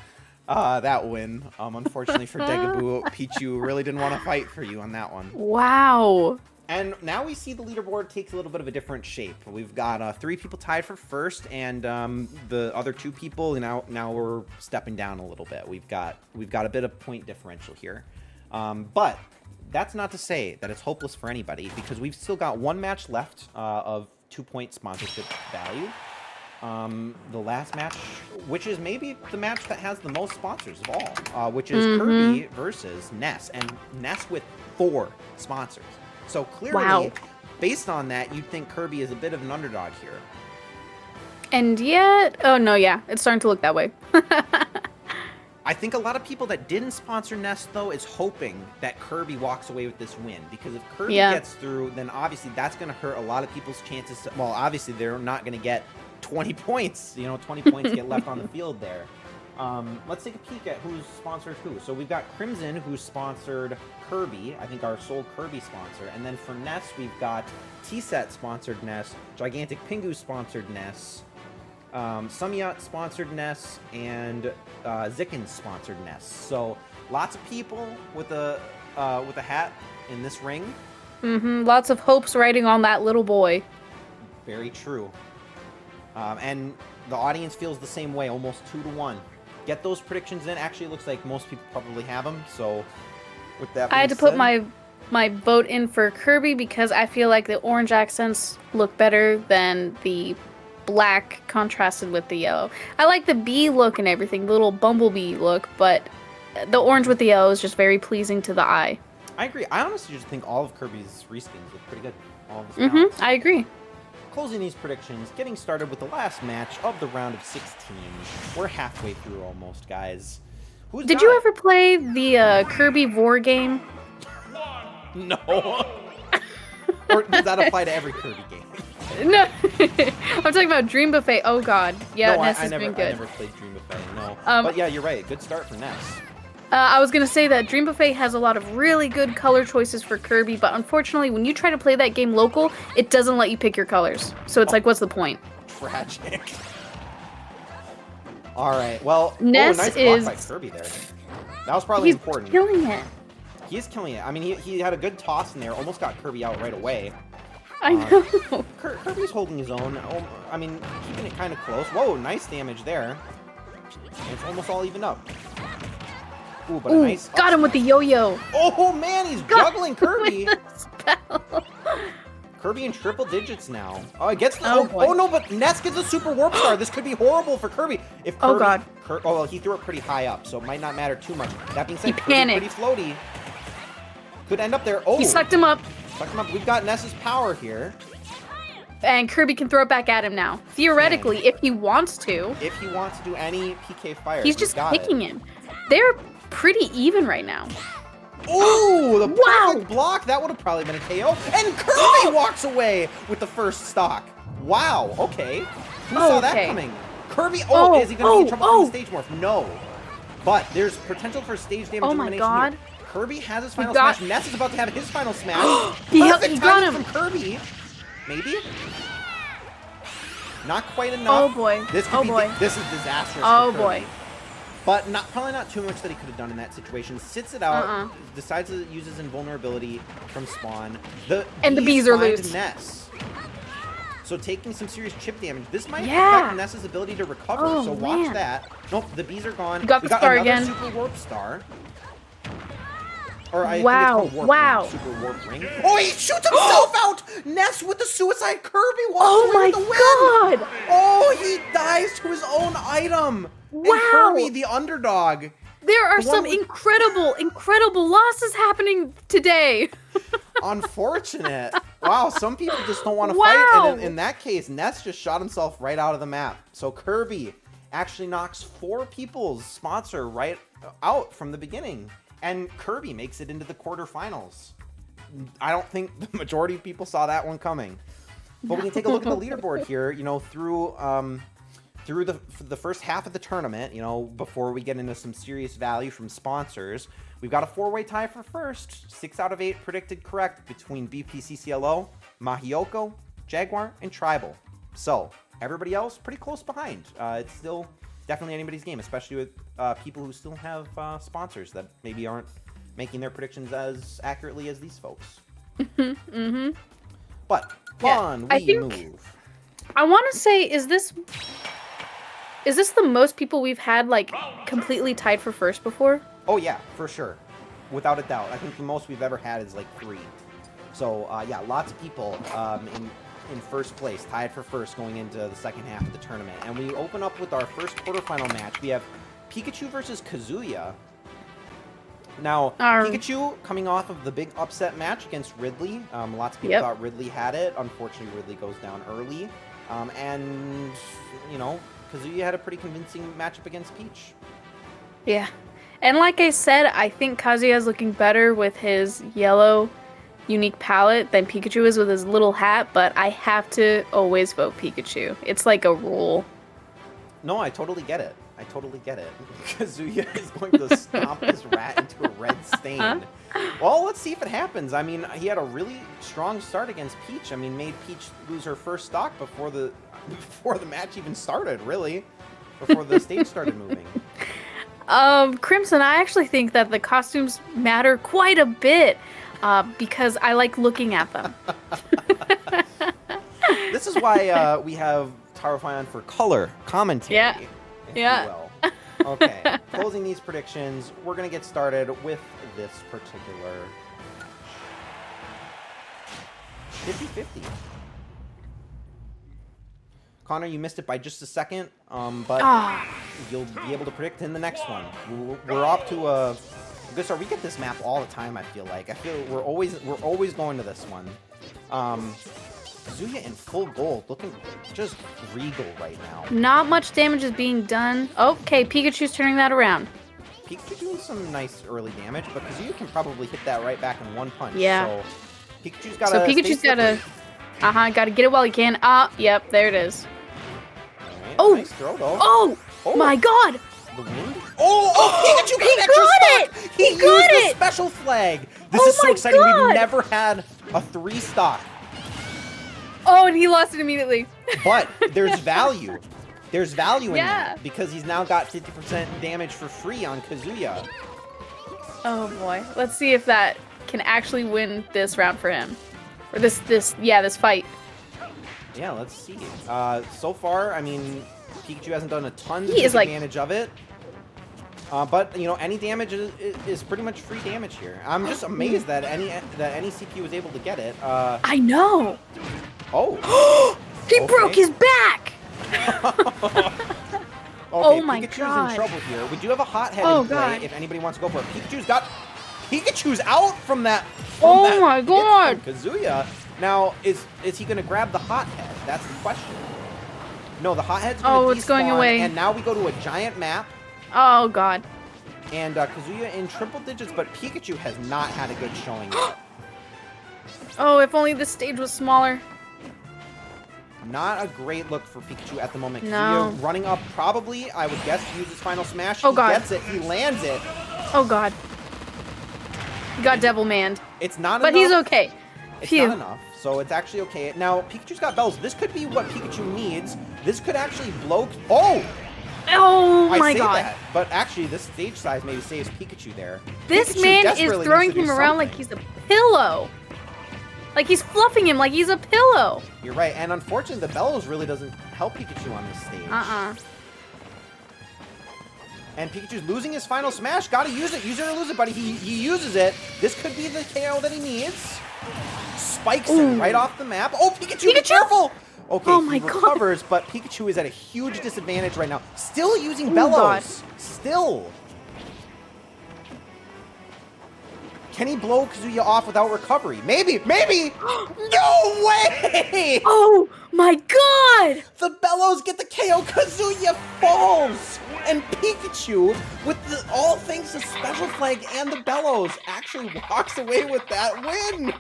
A: win. Unfortunately for Degaboo, Pichu really didn't want to fight for you on that one.
B: Wow.
A: And now we see the leaderboard takes a little bit of a different shape. We've got 3 people tied for first, and the other 2 people now we're stepping down a little bit. We've got a bit of point differential here, but that's not to say that it's hopeless for anybody, because we've still got 1 match left of 2-point sponsorship value. The last match, which is maybe the match that has the most sponsors of all, which is Kirby versus Ness, and Ness with 4 sponsors. So clearly, based on that, you'd think Kirby is a bit of an underdog here.
B: And yet, oh no, yeah, it's starting to look that way.
A: I think a lot of people that didn't sponsor Nest, though, is hoping that Kirby walks away with this win. Because if Kirby gets through, then obviously that's going to hurt a lot of people's chances. Well, obviously they're not going to get 20 points. 20 points get left on the field there. Let's take a peek at who's sponsored who. So we've got Crimson, who's sponsored Kirby, I think our sole Kirby sponsor. And then for Ness, we've got T-Set sponsored Ness, Gigantic Pingu sponsored Ness, Samyat sponsored Ness, and Zicken sponsored Ness. So lots of people with a hat in this ring.
B: Lots of hopes riding on that little boy.
A: Very true. And the audience feels the same way, almost 2-1. Get those predictions in. Actually, it looks like most people probably have them. So, with that,
B: I had to put my vote in for Kirby because I feel like the orange accents look better than the black contrasted with the yellow. I like the bee look and everything, the little bumblebee look, but the orange with the yellow is just very pleasing to the eye.
A: I agree. I honestly just think all of Kirby's reskins look pretty good. All of his balance.
B: I agree.
A: Closing these predictions, getting started with the last match of the round of 16. We're halfway through almost, guys.
B: Did you ever play the Kirby Vor game?
A: No. Or does that apply to every Kirby game?
B: No. I'm talking about Dream Buffet. Oh god. Yeah,
A: no,
B: Ness
A: I
B: has
A: never,
B: been good.
A: I never played Dream Buffet, no. But yeah, you're right. Good start for Ness.
B: I was going to say that Dream Buffet has a lot of really good color choices for Kirby, but unfortunately, when you try to play that game local, it doesn't let you pick your colors. So it's like, what's the point?
A: Tragic. All right, well,
B: Ness
A: nice
B: is...
A: block by Kirby there. That was probably important.
B: He's killing it.
A: He is killing it. I mean, he had a good toss in there, almost got Kirby out right away.
B: I know.
A: Kirby's holding his own. I mean, keeping it kind of close. Whoa, nice damage there. And it's almost all even up. Ooh, but a nice
B: got him with the yo-yo.
A: Oh man, he's juggling Kirby.
B: With the spell.
A: Kirby in triple digits now. Oh, it gets the,
B: Oh, boy.
A: oh no, but Ness gets a super warp star. This could be horrible for Kirby. If Kirby,
B: Oh, God.
A: oh, well, he threw it pretty high up, so it might not matter too much. That being said,
B: He
A: Kirby's
B: panicked.
A: pretty floaty. Could end up there. Oh,
B: He sucked him up,
A: sucked him up. We've got Ness's power here.
B: and Kirby can throw it back at him now. Theoretically, if he wants to.
A: If he wants to do any PK fire,
B: He's just kicking him. They're pretty even right now.
A: Ooh, the
B: Wow.
A: perfect block. That would have probably been a KO. And Kirby walks away with the first stock. Wow, okay. Who saw that
B: Okay.
A: coming? Kirby, oh, is he going to get in trouble from the
B: oh.
A: stage morph? No. But there's potential for stage damage
B: Oh my
A: elimination
B: God.
A: here. Kirby has his final
B: got-
A: smash. Ness is about to have his final smash.
B: He
A: Perfect
B: got
A: timing
B: him.
A: from Kirby. Maybe? Not quite enough.
B: Oh boy.
A: This could
B: Oh
A: be
B: boy.
A: this is disastrous
B: Oh
A: for
B: boy.
A: Kirby. But probably not too much that he could have done in that situation. Sits it out, decides to use his invulnerability from spawn.
B: And the bees are
A: find
B: loose.
A: Ness. So taking some serious chip damage. This might
B: Yeah.
A: affect Ness's ability to recover,
B: Oh,
A: so watch
B: man.
A: that. Nope, the bees are gone.
B: You got
A: We
B: the star
A: another
B: again.
A: super warp star. Or I
B: Wow,
A: think it's called warp
B: wow.
A: ring, super warp ring. Oh, he shoots himself out! Ness with the suicide Kirby walks
B: Oh
A: away
B: my
A: with the win!
B: God.
A: Oh, he dies to his own item!
B: Wow.
A: And Kirby, the underdog.
B: There are
A: The one
B: some
A: with-
B: incredible losses happening today.
A: Unfortunate. Wow, some people just don't want to
B: Wow.
A: fight. And in that case, Ness just shot himself right out of the map. So Kirby actually knocks 4 people's sponsor right out from the beginning. And Kirby makes it into the quarterfinals. I don't think the majority of people saw that one coming. But we can take a look at the leaderboard here, you know, through the first half of the tournament, you know, before we get into some serious value from sponsors. We've got a 4-way tie for first. 6 out of 8 predicted correct between BPCCLO, Mahioko, Jaguar, and Tribal. So everybody else pretty close behind. It's still definitely anybody's game, especially with people who still have sponsors that maybe aren't making their predictions as accurately as these folks. But on
B: I
A: we
B: think-
A: move.
B: I want to say, is this the most people we've had like completely tied for first before?
A: Oh yeah, for sure, without a doubt. I think the most we've ever had is like 3. So yeah, lots of people in first place, tied for first going into the second half of the tournament. And we open up with our first quarterfinal match. We have Pikachu versus Kazuya. Now, Pikachu coming off of the big upset match against Ridley. Lots of people thought Ridley had it. Unfortunately, Ridley goes down early. And, you know, Kazuya had a pretty convincing matchup against Peach.
B: Yeah. And like I said, I think Kazuya is looking better with his yellow unique palette than Pikachu is with his little hat, but I have to always vote Pikachu. It's like a rule.
A: No, I totally get it. I totally get it. Kazuya is going to stomp this rat into a red stain. Well, let's see if it happens. I mean, he had a really strong start against Peach. I mean, made Peach lose her first stock before the match even started, really. Before the stage started moving.
B: Crimson, I actually think that the costumes matter quite a bit because I like looking at them.
A: This is why we have tarufai on for color commentary.
B: Yeah.
A: If
B: Yeah.
A: you will. Okay, closing these predictions, we're going to get started with this particular 50-50. Connor, you missed it by just a second, but you'll be able to predict in the next one. We're off to a good start. We get this map all the time, I feel like. I feel we're always going to this one. Kazuya in full gold, looking just regal right now.
B: Not much damage is being done. Okay, Pikachu's turning that around.
A: Pikachu doing some nice early damage, but Kazuya can probably hit that right back in one punch.
B: Yeah.
A: So Pikachu's gotta
B: gotta get it while he can. Yep, there it is.
A: Right,
B: Oh!
A: Nice throw, though.
B: Oh! My God!
A: The wind? Oh, Pikachu got an extra
B: got
A: stock!
B: it!
A: He
B: He got
A: used the
B: it!
A: special flag! This
B: Oh
A: is so
B: my
A: exciting.
B: God!
A: We've never had a 3 stock.
B: Oh, and he lost it immediately.
A: But there's value. There's value in
B: Yeah.
A: that because he's now got 50% damage for free on Kazuya.
B: Oh boy. Let's see if that can actually win this round for him. Or this fight.
A: Yeah, let's see. So far, I mean, Pikachu hasn't done a ton to
B: He
A: take
B: is, like-
A: advantage of it. But you know, any damage is pretty much free damage here. I'm just amazed that any CPU was able to get it.
B: I know.
A: Oh.
B: He broke his back.
A: Okay,
B: Oh my
A: Pikachu's
B: God.
A: in trouble here. We do have a hothead
B: Oh
A: in play
B: God.
A: if anybody wants to go for it. Pikachu's out from that.
B: Oh my God.
A: From Kazuya. Now, is he going to grab the hothead? That's the question. No, the hothead's going to despawn.
B: It's going away.
A: And now we go to a giant map.
B: Oh God.
A: And Kazuya in triple digits, but Pikachu has not had a good showing yet.
B: Oh, if only this stage was smaller.
A: Not a great look for Pikachu at the moment.
B: No.
A: Kazuya running up, probably, I would guess, to use his final smash.
B: Oh,
A: He
B: God.
A: gets it. He lands it.
B: Oh God. He got devil manned.
A: It's not
B: But
A: enough.
B: he's okay.
A: It's
B: Phew.
A: not enough, so it's actually okay. Now, Pikachu's got bells. This could be what Pikachu needs. This could actually blow... Oh!
B: Oh
A: I
B: my
A: say
B: God.
A: that, but actually, this stage size maybe saves Pikachu there.
B: This
A: Pikachu
B: man is
A: desperately
B: throwing
A: needs to
B: him
A: do
B: around like
A: something.
B: he's a pillow. Like he's fluffing him like he's a pillow.
A: You're right, and unfortunately, the bellows really doesn't help Pikachu on this stage. And Pikachu's losing his final smash. Gotta use it. Use it or lose it, buddy. He uses it. This could be the KO that he needs. Spikes it right off the map. Oh, Pikachu, be careful! Okay,
B: Oh my
A: he
B: God.
A: recovers, but Pikachu is at a huge disadvantage right now. Still using
B: Oh,
A: bellows.
B: God.
A: Still. Can he blow Kazuya off without recovery? Maybe, maybe! No way!
B: Oh my God!
A: The bellows get the KO. Kazuya falls! And Pikachu, with all thanks to Special Flag and the bellows, actually walks away with that win!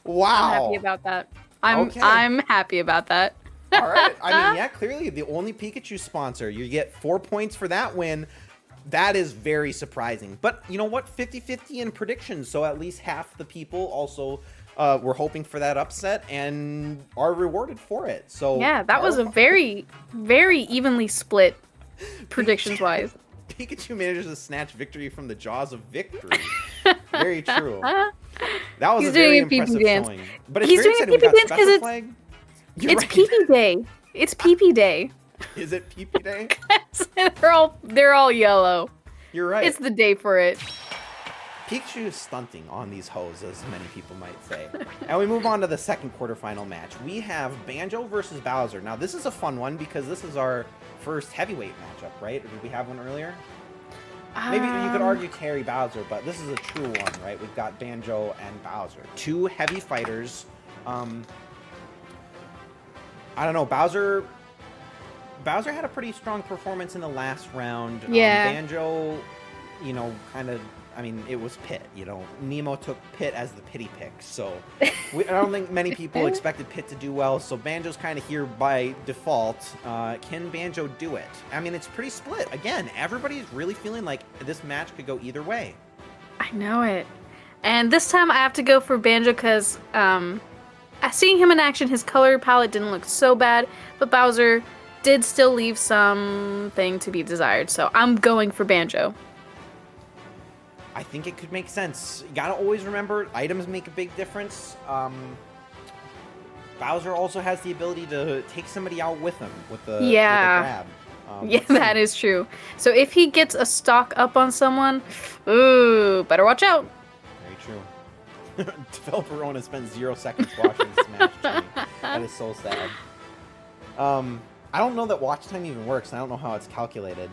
A: Wow.
B: I'm happy about that.
A: Okay.
B: I'm happy about that.
A: All right. I mean, yeah, clearly the only Pikachu sponsor. You get 4 points for that win. That is very surprising. But you know what? 50-50 in predictions. So at least half the people also were hoping for that upset and are rewarded for it. So
B: Yeah, that was a very, very evenly split predictions-wise.
A: Pikachu manages to snatch victory from the jaws of victory. Very true. That was
B: He's
A: a very
B: doing a pee-pee
A: impressive
B: dance.
A: showing. But it's
B: He's
A: very
B: doing a
A: exciting. We got
B: pee-pee dance 'cause
A: Special
B: it's-
A: Flag. You're
B: It's
A: right.
B: pee-pee day. It's pee-pee day.
A: Is it pee-pee day?
B: they're all yellow.
A: You're right.
B: It's the day for it.
A: Pikachu is stunting on these hoes, as many people might say. And we move on to the second quarterfinal match. We have Banjo versus Bowser. Now, this is a fun one because this is our first heavyweight matchup, right? Or did we have one earlier? Maybe you could argue Terry Bowser, but this is a true one, right? We've got Banjo and Bowser. Two heavy fighters. I don't know. Bowser had a pretty strong performance in the last round.
B: Yeah.
A: Banjo, you know, kind of, I mean, it was Pit, you know. Nemo took Pit as the pity pick, so I don't think many people expected Pit to do well, so Banjo's kind of here by default. Can Banjo do it? I mean, it's pretty split. Again, everybody's really feeling like this match could go either way.
B: I know it. And this time I have to go for Banjo because seeing him in action, his color palette didn't look so bad, but Bowser did still leave something to be desired, so I'm going for Banjo.
A: I think it could make sense. You gotta always remember, items make a big difference. Bowser also has the ability to take somebody out with him with the grab.
B: Yeah, that is true. So if he gets a stock up on someone, ooh, better watch out.
A: Very true. Developer Rona spent 0 seconds watching SmashTourney. That is so sad. I don't know that watch time even works. I don't know how it's calculated.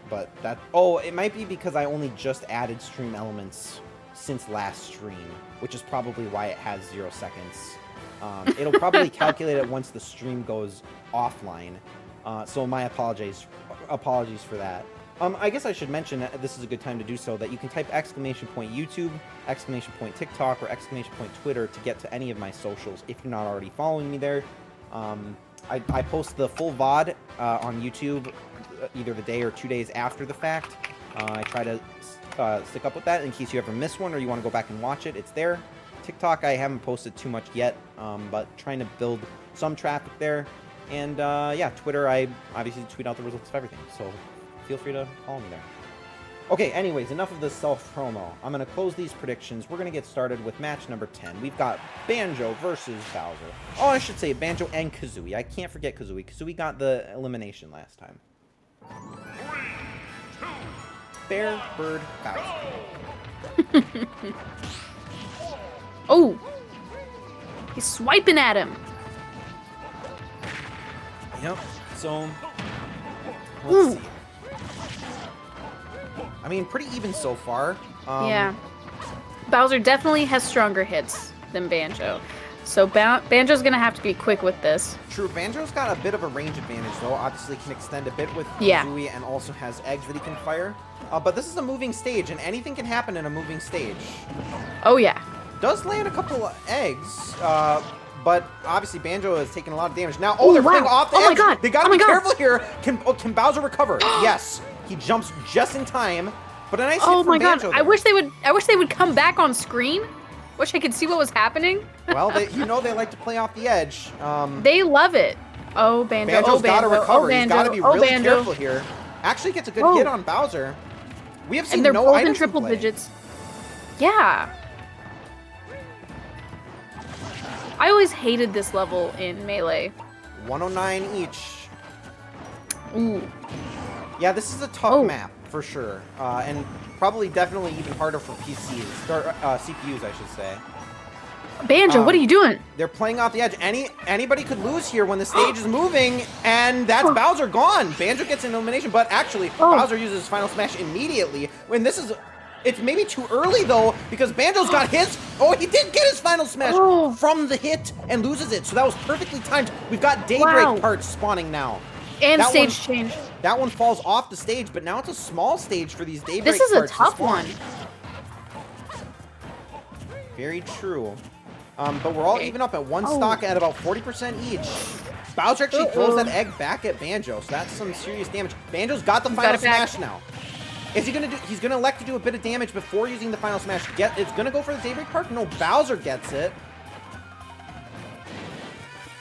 A: But that... Oh, it might be because I only just added stream elements since last stream, which is probably why it has 0 seconds. It'll probably calculate it once the stream goes offline. So my apologies for that. I guess I should mention that this is a good time to do so, that you can type !YouTube, !TikTok, or !Twitter to get to any of my socials if you're not already following me there. I post the full VOD on YouTube either the day or 2 days after the fact. I try to stick up with that in case you ever miss one or you want to go back and watch it. It's there. TikTok, I haven't posted too much yet, but trying to build some traffic there. And yeah, Twitter, I obviously tweet out the results of everything, so feel free to follow me there. Okay, anyways, enough of the self-promo. I'm going to close these predictions. We're going to get started with match number 10. We've got Banjo versus Bowser. Oh, I should say Banjo and Kazooie. I can't forget Kazooie. Kazooie got the elimination last time.
C: 3,
A: Bear Bird Bowser.
B: Oh! He's swiping at him.
A: Yep. So, let's see. I mean, pretty even so far.
B: Yeah. Bowser definitely has stronger hits than Banjo. So Banjo's going to have to be quick with this.
A: True, Banjo's got a bit of a range advantage, though. Obviously, can extend a bit with
B: Yeah.
A: Zooey and also has eggs that he can fire. But this is a moving stage, and anything can happen in a moving stage.
B: Oh, yeah.
A: Does land a couple of eggs, but obviously Banjo is taking a lot of damage. Now,
B: Oh,
A: they're
B: wow.
A: playing off the edge.
B: Oh, my God.
A: They gotta
B: Oh,
A: be
B: my God.
A: careful here. Can Bowser recover? Yes. He jumps just in time, but a nice hit
B: Oh
A: from
B: my God.
A: Banjo
B: I wish they would come back on screen. Wish I could see what was happening.
A: Well, they like to play off the edge.
B: They love it. Oh, Banjo.
A: Banjo's
B: oh, Banjo.
A: got to recover.
B: Oh, Banjo.
A: He's got to be
B: oh,
A: really
B: Banjo.
A: careful here. Actually gets a good hit on Bowser. We have seen
B: And they're
A: no
B: both in
A: items
B: triple
A: play.
B: digits. Yeah. I always hated this level in Melee.
A: 109 each.
B: Ooh.
A: Yeah, this is a tough
B: Oh.
A: map for sure, and probably definitely even harder for PCs or CPUs, I should say.
B: Banjo, what are you doing?
A: They're playing off the edge. Anybody could lose here when the stage is moving, and that's Bowser gone. Banjo gets an elimination, but actually Bowser uses his final smash immediately. When this is, it's maybe too early though, because Banjo's got his. Oh, he did get his final smash from the hit and loses it. So that was perfectly timed. We've got Daybreak parts spawning now.
B: And
A: That
B: stage
A: one-
B: change.
A: That one falls off the stage, but now it's a small stage for these Daybreak
B: This is a
A: parts to
B: tough
A: spawn.
B: one.
A: Very true. But we're all even up at one stock at about 40% each. Bowser actually throws that egg back at Banjo, so that's some serious damage. Banjo's got the final smash now. Is he gonna do? He's gonna elect to do a bit of damage before using the final smash. It's gonna go for the Daybreak part. No, Bowser gets it.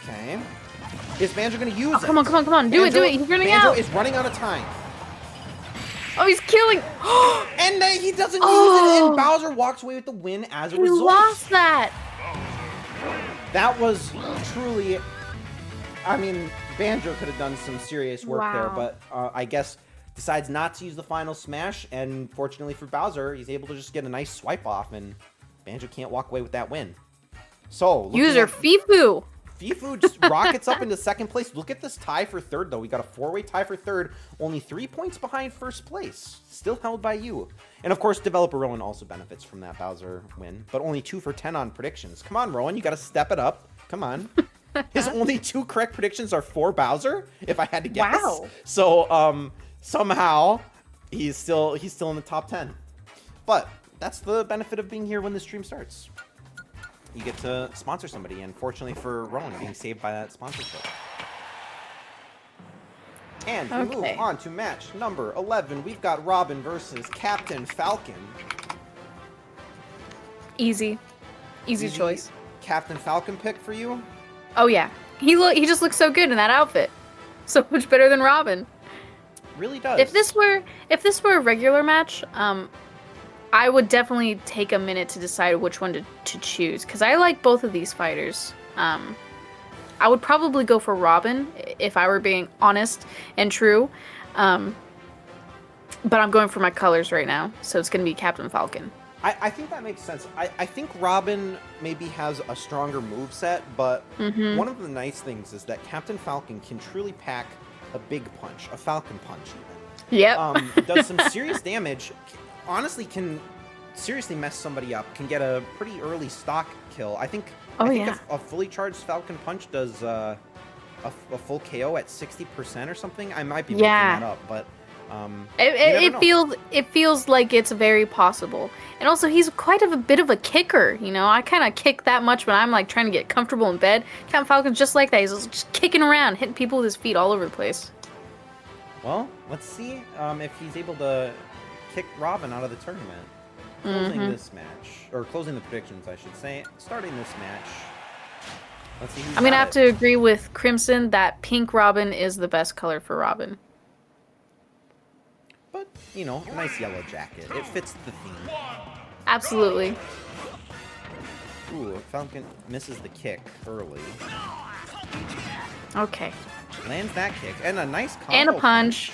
A: Okay. Is Banjo gonna use it?
B: Come on, come on, come on. Do it, do it. He's running
A: Banjo
B: out.
A: is running out of time.
B: Oh, he's killing.
A: And then he doesn't use it, and Bowser walks away with the win as a result.
B: He lost that.
A: That was truly, I mean, Banjo could have done some serious work there, but I guess decides not to use the final smash, and fortunately for Bowser, he's able to just get a nice swipe off, and Banjo can't walk away with that win. So,
B: User Fifu.
A: Fifu just rockets up into second place. Look at this tie for third, though. We got a four-way tie for third, only 3 points behind first place. Still held by you. And, of course, developer Rowan also benefits from that Bowser win, but only 2 for 10 on predictions. Come on, Rowan, you got to step it up. Come on. His only 2 correct predictions are for Bowser, if I had to guess.
B: Wow.
A: So, somehow, he's still in the top 10. But that's the benefit of being here when the stream starts. You get to sponsor somebody, and fortunately for Rowan, being saved by that sponsorship. And we move on to match number 11. We've got Robin versus Captain Falcon.
B: Easy choice.
A: Captain Falcon pick for you?
B: Oh yeah, he just looks so good in that outfit. So much better than Robin.
A: Really does.
B: If this were a regular match, I would definitely take a minute to decide which one to choose, because I like both of these fighters. I would probably go for Robin if I were being honest and true, but I'm going for my colors right now, so it's going to be Captain Falcon.
A: I think that makes sense. I think Robin maybe has a stronger moveset, but one of the nice things is that Captain Falcon can truly pack a big punch, a Falcon punch even.
B: Yep.
A: Does some serious damage. Honestly, can seriously mess somebody up. Can get a pretty early stock kill. I think a fully charged Falcon Punch does a full KO at 60% or something. I might be making that up, but
B: it feels like it's very possible. And also, he's quite a bit of a kicker. You know, I kind of kick that much when I'm like trying to get comfortable in bed. Captain Falcon's just like that. He's just kicking around, hitting people with his feet all over the place.
A: Well, let's see if he's able to kick Robin out of the tournament. Closing this match, or closing the predictions, I should say. Starting this match. Let's see who's
B: I'm gonna have to agree with Crimson that pink Robin is the best color for Robin.
A: But, you know, a nice yellow jacket. It fits the theme.
B: Absolutely.
A: Ooh, Falcon misses the kick early.
B: Okay.
A: Lands that kick, and a nice combo
B: And a punch.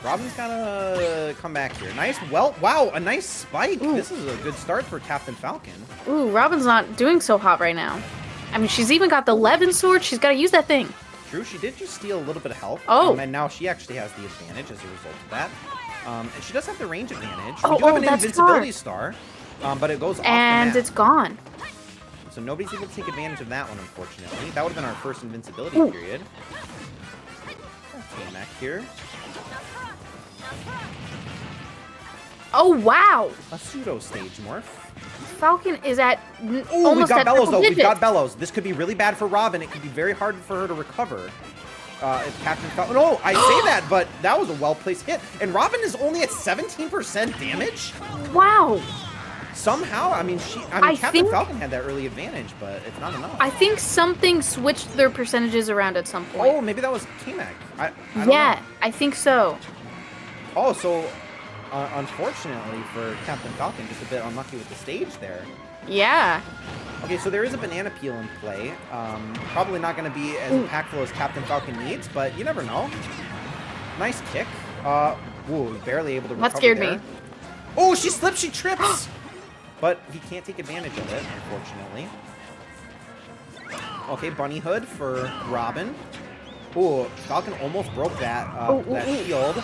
A: Robin's gotta come back here. Nice, well, wow, a nice spike. Ooh. This is a good start for Captain Falcon.
B: Ooh, Robin's not doing so hot right now. I mean, she's even got the Levin sword. She's got to use that thing.
A: True, she did just steal a little bit of health.
B: Oh.
A: And now she actually has the advantage as a result of that. And she does have the range advantage.
B: Oh,
A: we do have an
B: that's
A: invincibility star, but it goes off
B: and
A: the map.
B: it's gone.
A: So nobody's able to take advantage of that one, unfortunately. That would have been our first invincibility period. Okay, back here.
B: Oh, wow.
A: A pseudo stage morph.
B: Falcon is at
A: almost we've got Bellows, though.
B: Digits.
A: We've got Bellows. This could be really bad for Robin. It could be very hard for her to recover. If Captain Falcon... No, I say that, but that was a well-placed hit. And Robin is only at 17% damage?
B: Wow.
A: Somehow, I mean, Captain Falcon had that early advantage, but it's not enough.
B: I think something switched their percentages around at some point.
A: Oh, maybe that was K-Mac. I don't know.
B: I think so.
A: Oh, so unfortunately for Captain Falcon, just a bit unlucky with the stage there.
B: Yeah.
A: Okay, so there is a banana peel in play. Probably not going to be as impactful as Captain Falcon needs, but you never know. Nice kick. Ooh, barely able to recover.
B: That scared
A: there.
B: me.
A: Oh, she slips, she trips. But he can't take advantage of it, unfortunately. Okay, bunny hood for Robin. Ooh, Falcon almost broke that shield.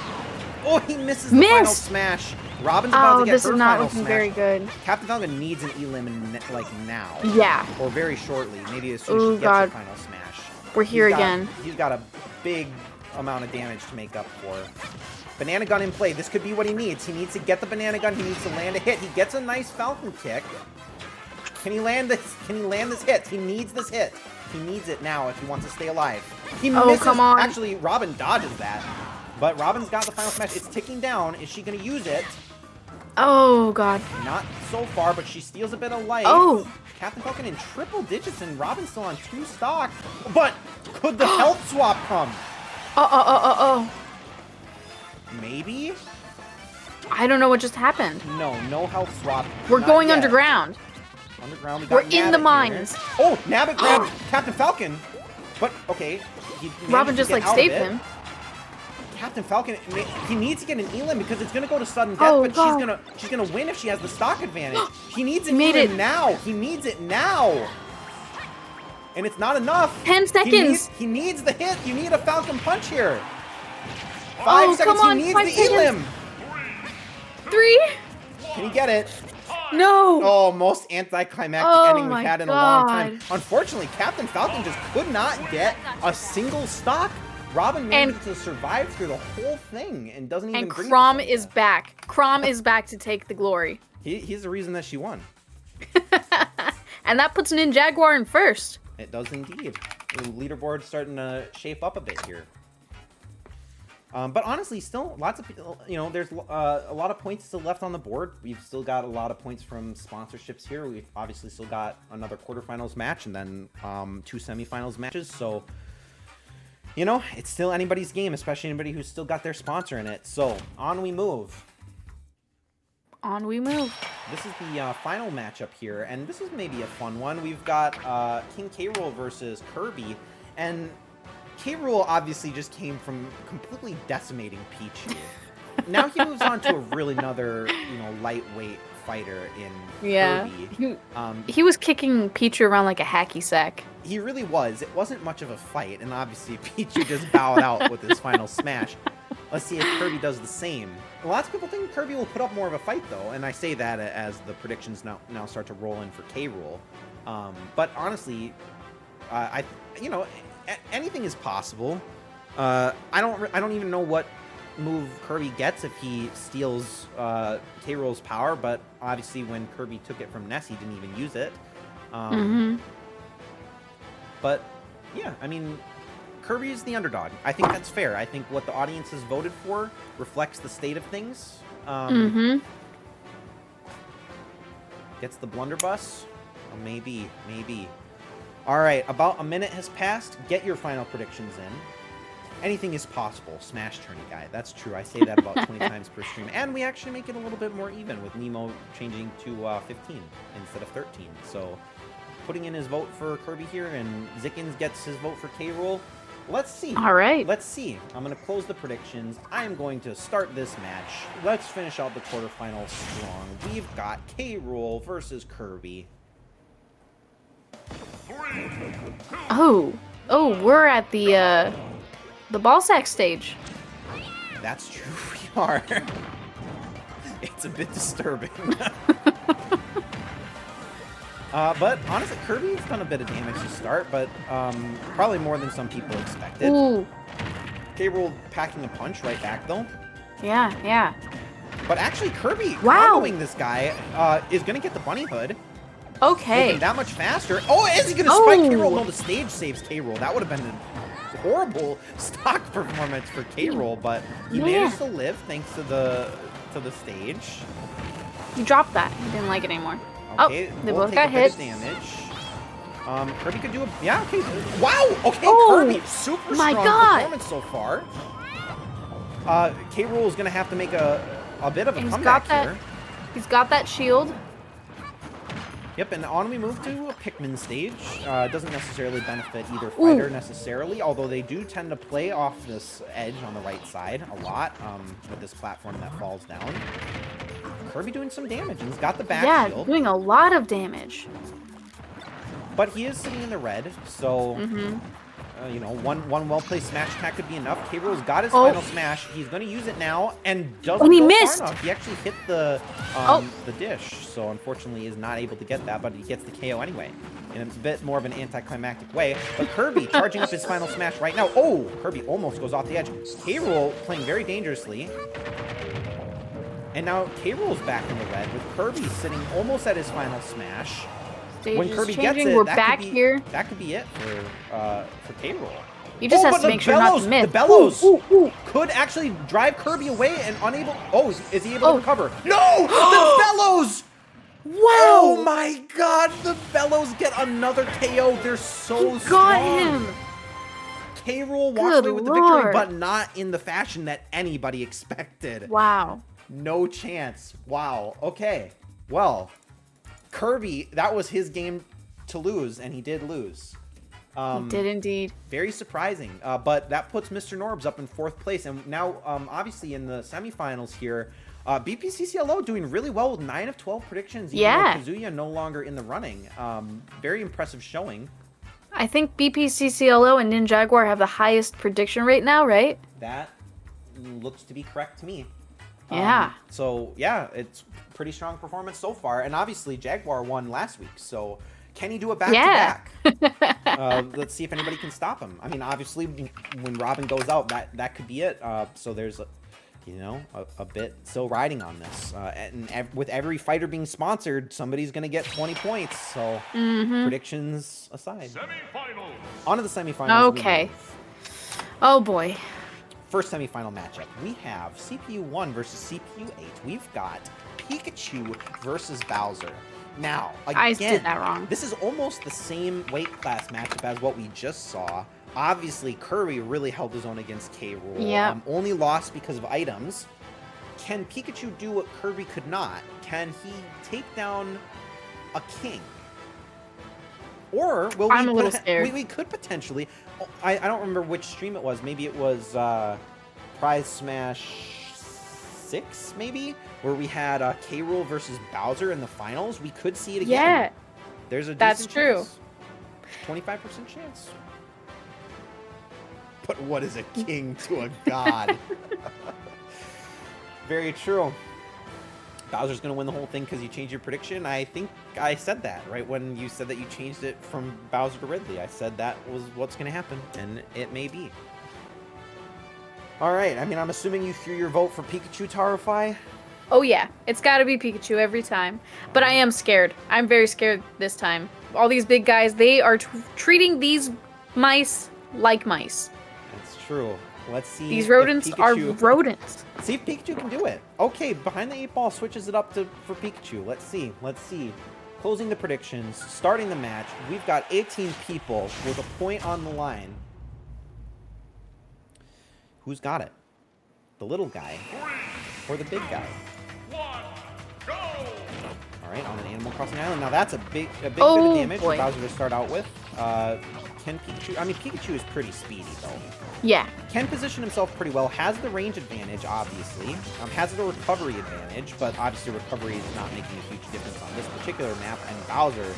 A: Oh, he misses the final smash. Robin's about to get her final smash.
B: This is not looking very good.
A: Captain Falcon needs an elim like now.
B: Yeah.
A: Or very shortly. Maybe as soon as she gets her final smash.
B: We're here again.
A: He's got a big amount of damage to make up for. Banana gun in play. This could be what he needs. He needs to get the banana gun. He needs to land a hit. He gets a nice Falcon kick. Can he land this? Can he land this hit? He needs this hit. He needs it now if he wants to stay alive. He misses.
B: Come on.
A: Actually, Robin dodges that. But Robin's got the final smash. It's ticking down. Is she going to use it?
B: Oh, God.
A: Not so far, but she steals a bit of life.
B: Oh.
A: Captain Falcon in triple digits, and Robin's still on 2 stock. But could the health swap come? Maybe?
B: I don't know what just happened.
A: No health swap.
B: We're going underground.
A: Underground.
B: We're in the mines.
A: Oh, Nabbit grabbed Captain Falcon. But, okay.
B: Robin just, like, saved him.
A: Captain Falcon, he needs to get an elim because it's going to go to sudden death, but she's gonna win if she has the stock advantage. He needs an elim now. He needs it now. And it's not enough.
B: 10 seconds.
A: He needs the hit. You need a Falcon punch here. 5 seconds.
B: Come on,
A: he needs the elim.
B: 3.
A: Can he get it?
B: No.
A: Oh, most anticlimactic ending we've had in a long time. Unfortunately, Captain Falcon just could not get a single stock. Robin managed to survive through the whole thing and doesn't even bring it.
B: And Chrom is back. Chrom is back to take the glory.
A: He's the reason that she won.
B: And that puts Nin Jaguar in first.
A: It does indeed. The leaderboard's starting to shape up a bit here. But honestly, still lots of people, there's a lot of points still left on the board. We've still got a lot of points from sponsorships here. We've obviously still got another quarterfinals match and then 2 semifinals matches. So, it's still anybody's game, especially anybody who's still got their sponsor in it. So, on we move.
B: On we move.
A: This is the final matchup here, and this is maybe a fun one. We've got King K. Rool versus Kirby, and K. Rool obviously just came from completely decimating Pichu. Now he moves on to a really another, lightweight fighter in Kirby.
B: He was kicking Pichu around like a hacky sack.
A: He really was. It wasn't much of a fight, and obviously Pichu just bowed out with his final smash. Let's see if Kirby does the same. Lots of people think Kirby will put up more of a fight, though, and I say that as the predictions now start to roll in for K. Rool. But honestly, anything is possible. I don't even know what move Kirby gets if he steals K. Rool's power, but obviously when Kirby took it from Ness, he didn't even use it. But yeah, I mean, Kirby is the underdog. I think that's fair. I think what the audience has voted for reflects the state of things. Gets the blunderbuss? Oh, maybe. All right, about a minute has passed. Get your final predictions in. Anything is possible. SmashTourney guy. That's true. I say that about 20 times per stream. And we actually make it a little bit more even with Nemo changing to 15 instead of 13. So putting in his vote for Kirby here, and Zickens gets his vote for K. Rool. let's see.
B: All right.
A: Let's see. I'm going to close the predictions. I am going to start this match. Let's finish out the quarterfinals strong. We've got K. Rool versus Kirby.
B: Oh, we're at the ball sack stage.
A: That's true. We are. It's a bit disturbing. But honestly, Kirby's done a bit of damage to start, but probably more than some people expected.
B: Ooh.
A: K. Rool packing a punch right back, though.
B: Yeah.
A: But actually, Kirby
B: Wow.
A: comboing this guy is going to get the bunny hood.
B: Okay.
A: Making that much faster. Oh, is he going to spike K. Rool? No, the stage saves K. Rool. That would have been a horrible stock performance for K. Rool, but he managed to live thanks to the stage.
B: You dropped that. You didn't like it anymore.
A: Okay,
B: they
A: we'll
B: both
A: take
B: got
A: a bit
B: hit.
A: of damage. Kirby could do a... Yeah, okay. Wow! Okay,
B: Oh,
A: Kirby, super
B: my
A: strong
B: God.
A: performance so far. K. Rool is going to have to make a bit of a comeback here.
B: He's got that shield.
A: Yep, and on we move to a Pikmin stage. It doesn't necessarily benefit either fighter necessarily, although they do tend to play off this edge on the right side a lot with this platform that falls down. Kirby doing some damage, and he's got the back shield.
B: Doing a lot of damage.
A: But he is sitting in the red, so, you know, one well-placed smash attack could be enough. K. Rool's got his final smash. He's going to use it now, and doesn't
B: he
A: go
B: missed.
A: far enough. He actually hit the dish, so unfortunately is not able to get that, but he gets the KO anyway, in a bit more of an anticlimactic way. But Kirby charging up his final smash right now. Oh, Kirby almost goes off the edge. K. Rool playing very dangerously. And now K. Rool's back in the red, with Kirby sitting almost at his final smash. When Kirby gets it,
B: we're back here.
A: That could be it for K. Rool.
B: He just has to make sure not to miss.
A: The bellows could actually drive Kirby away and unable. Oh, is he able to recover? No, the bellows.
B: Wow!
A: Oh my God, the bellows get another KO. They're so strong.
B: Got him.
A: K. Rool walks away with the victory, but not in the fashion that anybody expected.
B: Wow.
A: No chance. Wow. Okay. Well, Kirby, that was his game to lose, and he did lose.
B: He did indeed.
A: Very surprising. But that puts Mr. Norbs up in 4th place. And now, obviously, in the semifinals here, BPCCLO doing really well with 9 of 12 predictions. Even with Kazuya no longer in the running. Very impressive showing.
B: I think BPCCLO and Ninjaguar have the highest prediction rate now, right?
A: That looks to be correct to me.
B: Yeah.
A: So, yeah, it's pretty strong performance so far. And obviously, Jaguar won last week. So, can he do it back-to-back? Let's see if anybody can stop him. I mean, obviously, when Robin goes out, that could be it. So, there's, a bit still riding on this. And with every fighter being sponsored, somebody's going to get 20 points. So, predictions aside. On to the semifinals.
B: Okay. Oh, boy.
A: First semifinal matchup, we have CPU 1 versus CPU 8. We've got Pikachu versus Bowser. Now, again,
B: I did that wrong.
A: This is almost the same weight class matchup as what we just saw. Obviously, Kirby really held his own against K. Rool.
B: Yeah.
A: Only lost because of items. Can Pikachu do what Kirby could not? Can he take down a king? Or will
B: I'm a little scared.
A: We could potentially. I don't remember which stream it was. Maybe it was Prize Smash 6, maybe, where we had K. Rool versus Bowser in the finals. We could see it again.
B: Yeah,
A: there's a
B: that's true.
A: Chance. 25% chance. But what is a king to a god? Very true. Bowser's going to win the whole thing because you changed your prediction. I think I said that, right? When you said that you changed it from Bowser to Ridley. I said that was what's going to happen, and it may be. All right. I mean, I'm assuming you threw your vote for Pikachu, Tarufai?
B: Oh, yeah. It's got to be Pikachu every time. But I am scared. I'm very scared this time. All these big guys, they are treating these mice like mice.
A: That's true. Let's see.
B: These rodents are rodents.
A: See if Pikachu can do it. Okay, behind the 8-ball switches it up for Pikachu. Let's see. Closing the predictions, starting the match. We've got 18 people with a point on the line. Who's got it? The little guy or the big guy?
C: 3, 2, 1, go!
A: All right, on an Animal Crossing island. Now that's a big bit of damage for Bowser to start out with. Can Pikachu... I mean, Pikachu is pretty speedy, though.
B: Yeah.
A: Can position himself pretty well. Has the range advantage, obviously. Has the recovery advantage, but obviously recovery is not making a huge difference on this particular map. And Bowser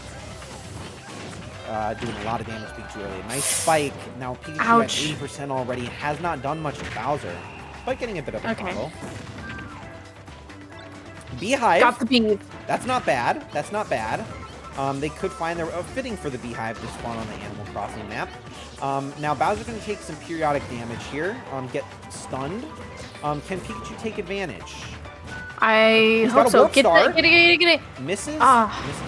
A: doing a lot of damage to Pikachu earlier. Nice spike. Now Pikachu
B: Ouch.
A: at 80% already. Has not done much to Bowser, but getting a bit of a combo. Beehive.
B: Got the bees.
A: That's not bad. That's not bad. They could find their fitting for the Beehive to spawn on the Animal Crossing map. Now Bowser's going to take some periodic damage here. Get stunned. Can Pikachu take advantage?
B: I hope so. Get it.
A: Misses.
B: Misses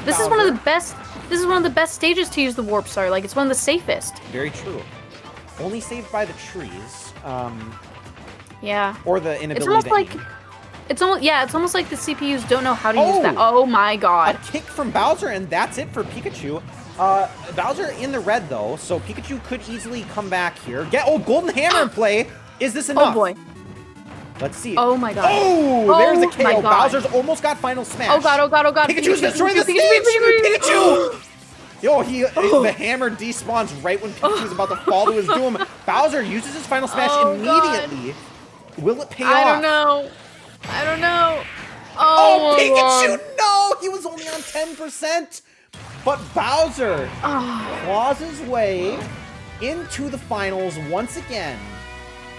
B: this
A: Bowser.
B: is one of the best. This is one of the best stages to use the Warp Star. Like, it's one of the safest.
A: Very true. Only saved by the trees.
B: Yeah.
A: Or the inability
B: It's almost
A: to
B: like.
A: aim.
B: It's almost like the CPUs don't know how to use that. Oh my god.
A: A kick from Bowser, and that's it for Pikachu. Bowser in the red, though, so Pikachu could easily come back here. Golden Hammer in play. Is this enough?
B: Oh boy.
A: Let's see.
B: Oh my god.
A: Oh, there's a
B: my
A: KO.
B: god.
A: Bowser's almost got final smash.
B: Oh god.
A: Pikachu's destroying the stage. Pikachu! Yo, the hammer despawns right when Pikachu's about to fall to his doom. Bowser uses his final smash immediately. God. Will it pay off?
B: I don't know.
A: Oh,
B: my
A: Pikachu,
B: god.
A: no! He was only on 10%. But Bowser claws his way into the finals once again.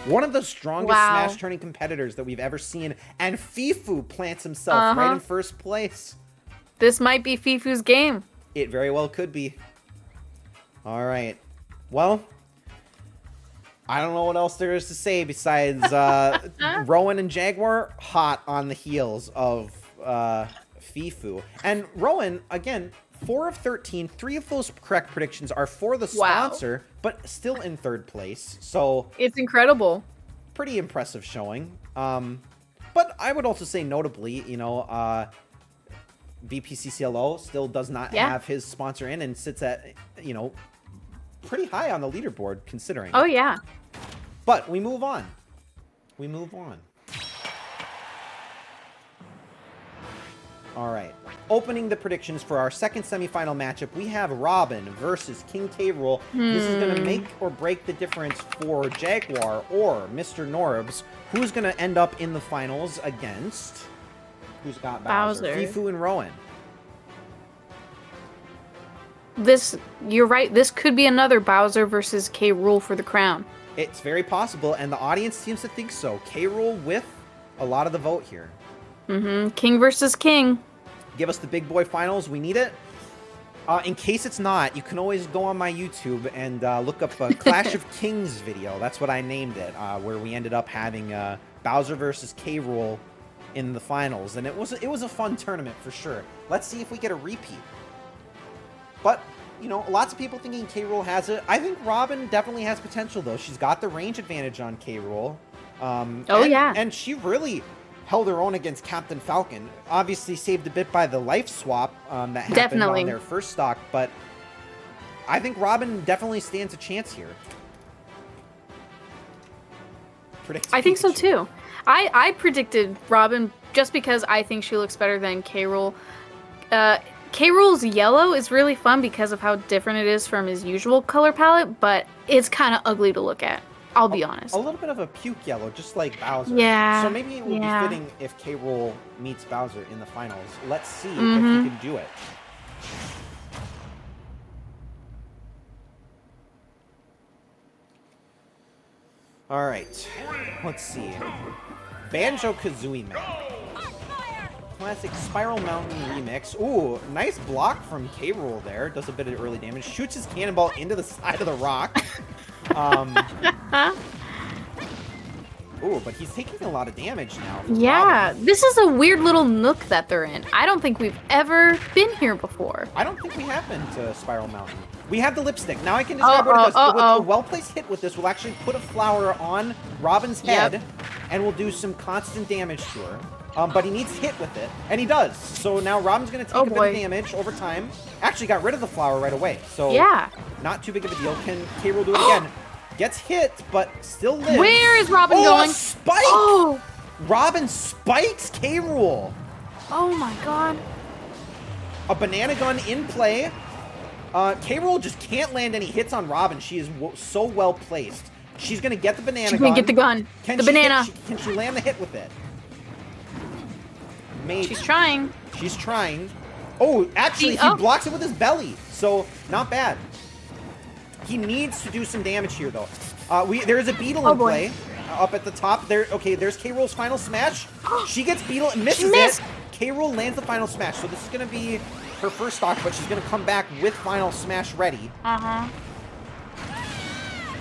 A: One of the strongest SmashTourney competitors that we've ever seen. And Fifu plants himself right in first place.
B: This might be Fifu's game.
A: It very well could be. All right. Well, I don't know what else there is to say besides Rowan and Jaguar hot on the heels of Fifu. And Rowan, again, 4 of 13. 3 of those correct predictions are for the sponsor, but still in third place. So
B: it's incredible.
A: Pretty impressive showing. But I would also say notably, you know, VPCCLO still does not have his sponsor in and sits at, you know, pretty high on the leaderboard considering.
B: Oh, yeah.
A: But we move on. We move on. All right. Opening the predictions for our second semifinal matchup, we have Robin versus King K. Rool. This is going to make or break the difference for Jaguar or Mr. Norbs, who's going to end up in the finals against... Who's got Bowser? Fifu and Rowan.
B: You're right. This could be another Bowser versus K. Rool for the crown.
A: It's very possible, and the audience seems to think so. K. Rool with a lot of the vote here.
B: King versus King.
A: Give us the big boy finals. We need it. In case it's not, you can always go on my YouTube and look up a Clash of Kings video. That's what I named it, where we ended up having Bowser versus K. Rool in the finals, and it was a fun tournament for sure. Let's see if we get a repeat. But you know, lots of people thinking K. Rool has it. I think Robin definitely has potential though. She's got the range advantage on K. Rool. And she really held her own against Captain Falcon. Obviously saved a bit by the life swap that happened on their first stock, but I think Robin definitely stands a chance here.
B: I think so too. I predicted Robin just because I think she looks better than K. Rool. K. Rool's yellow is really fun because of how different it is from his usual color palette, but it's kind of ugly to look at. I'll be honest.
A: A little bit of a puke yellow, just like Bowser.
B: Yeah.
A: So maybe it would be fitting if K. Rool meets Bowser in the finals. Let's see if he can do it. All right. Let's see. Banjo-Kazooie map. Classic Spiral Mountain remix. Ooh, nice block from K. Rool there. Does a bit of early damage. Shoots his cannonball into the side of the rock. Ooh, but he's taking a lot of damage now.
B: Yeah, this is a weird little nook that they're in. I don't think we've ever been here before.
A: I don't think we have been to Spiral Mountain. We have the lipstick. Now I can describe what it does. A well-placed hit with this will actually put a flower on Robin's head and will do some constant damage to her. But he needs to hit with it, and he does. So now Robin's going to take a bit of damage over time. Actually got rid of the flower right away. So not too big of a deal. Can K. Rool do it again? Gets hit, but still lives.
B: Where is Robin going?
A: A spike! Robin spikes K. Rool.
B: Oh my god.
A: A banana gun in play. K-Rool just can't land any hits on Robin. She is so well placed. She's gonna get the banana gun.
B: She can get the gun.
A: Can
B: the
A: she
B: banana.
A: Can she land the hit with it? Maybe.
B: She's trying.
A: She's trying. Oh, actually, he blocks it with his belly. So, not bad. He needs to do some damage here, though. There is a beetle in play up at the top. Okay, there's K-Rool's final smash. She gets beetle and misses it. K-Rool lands the final smash. So, this is going to be her first stock, but she's going to come back with final smash ready.
B: Uh-huh.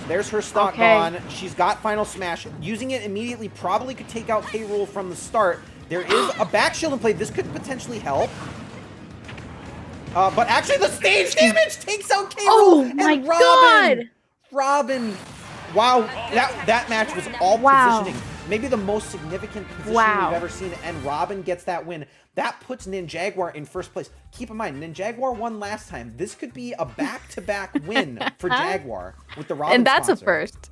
A: There's her stock gone. She's got final smash. Using it immediately probably could take out K-Rool from the start. There is a back shield in play. This could potentially help. But actually, the stage damage takes out K-Rool.
B: Oh my God!
A: Robin. Wow, that match was all positioning. Maybe the most significant positioning we've ever seen, and Robin gets that win. That puts Ninjaguar in first place. Keep in mind, Ninjaguar won last time. This could be a back-to-back win for Jaguar with the Robin
B: And that's
A: sponsor.
B: a first.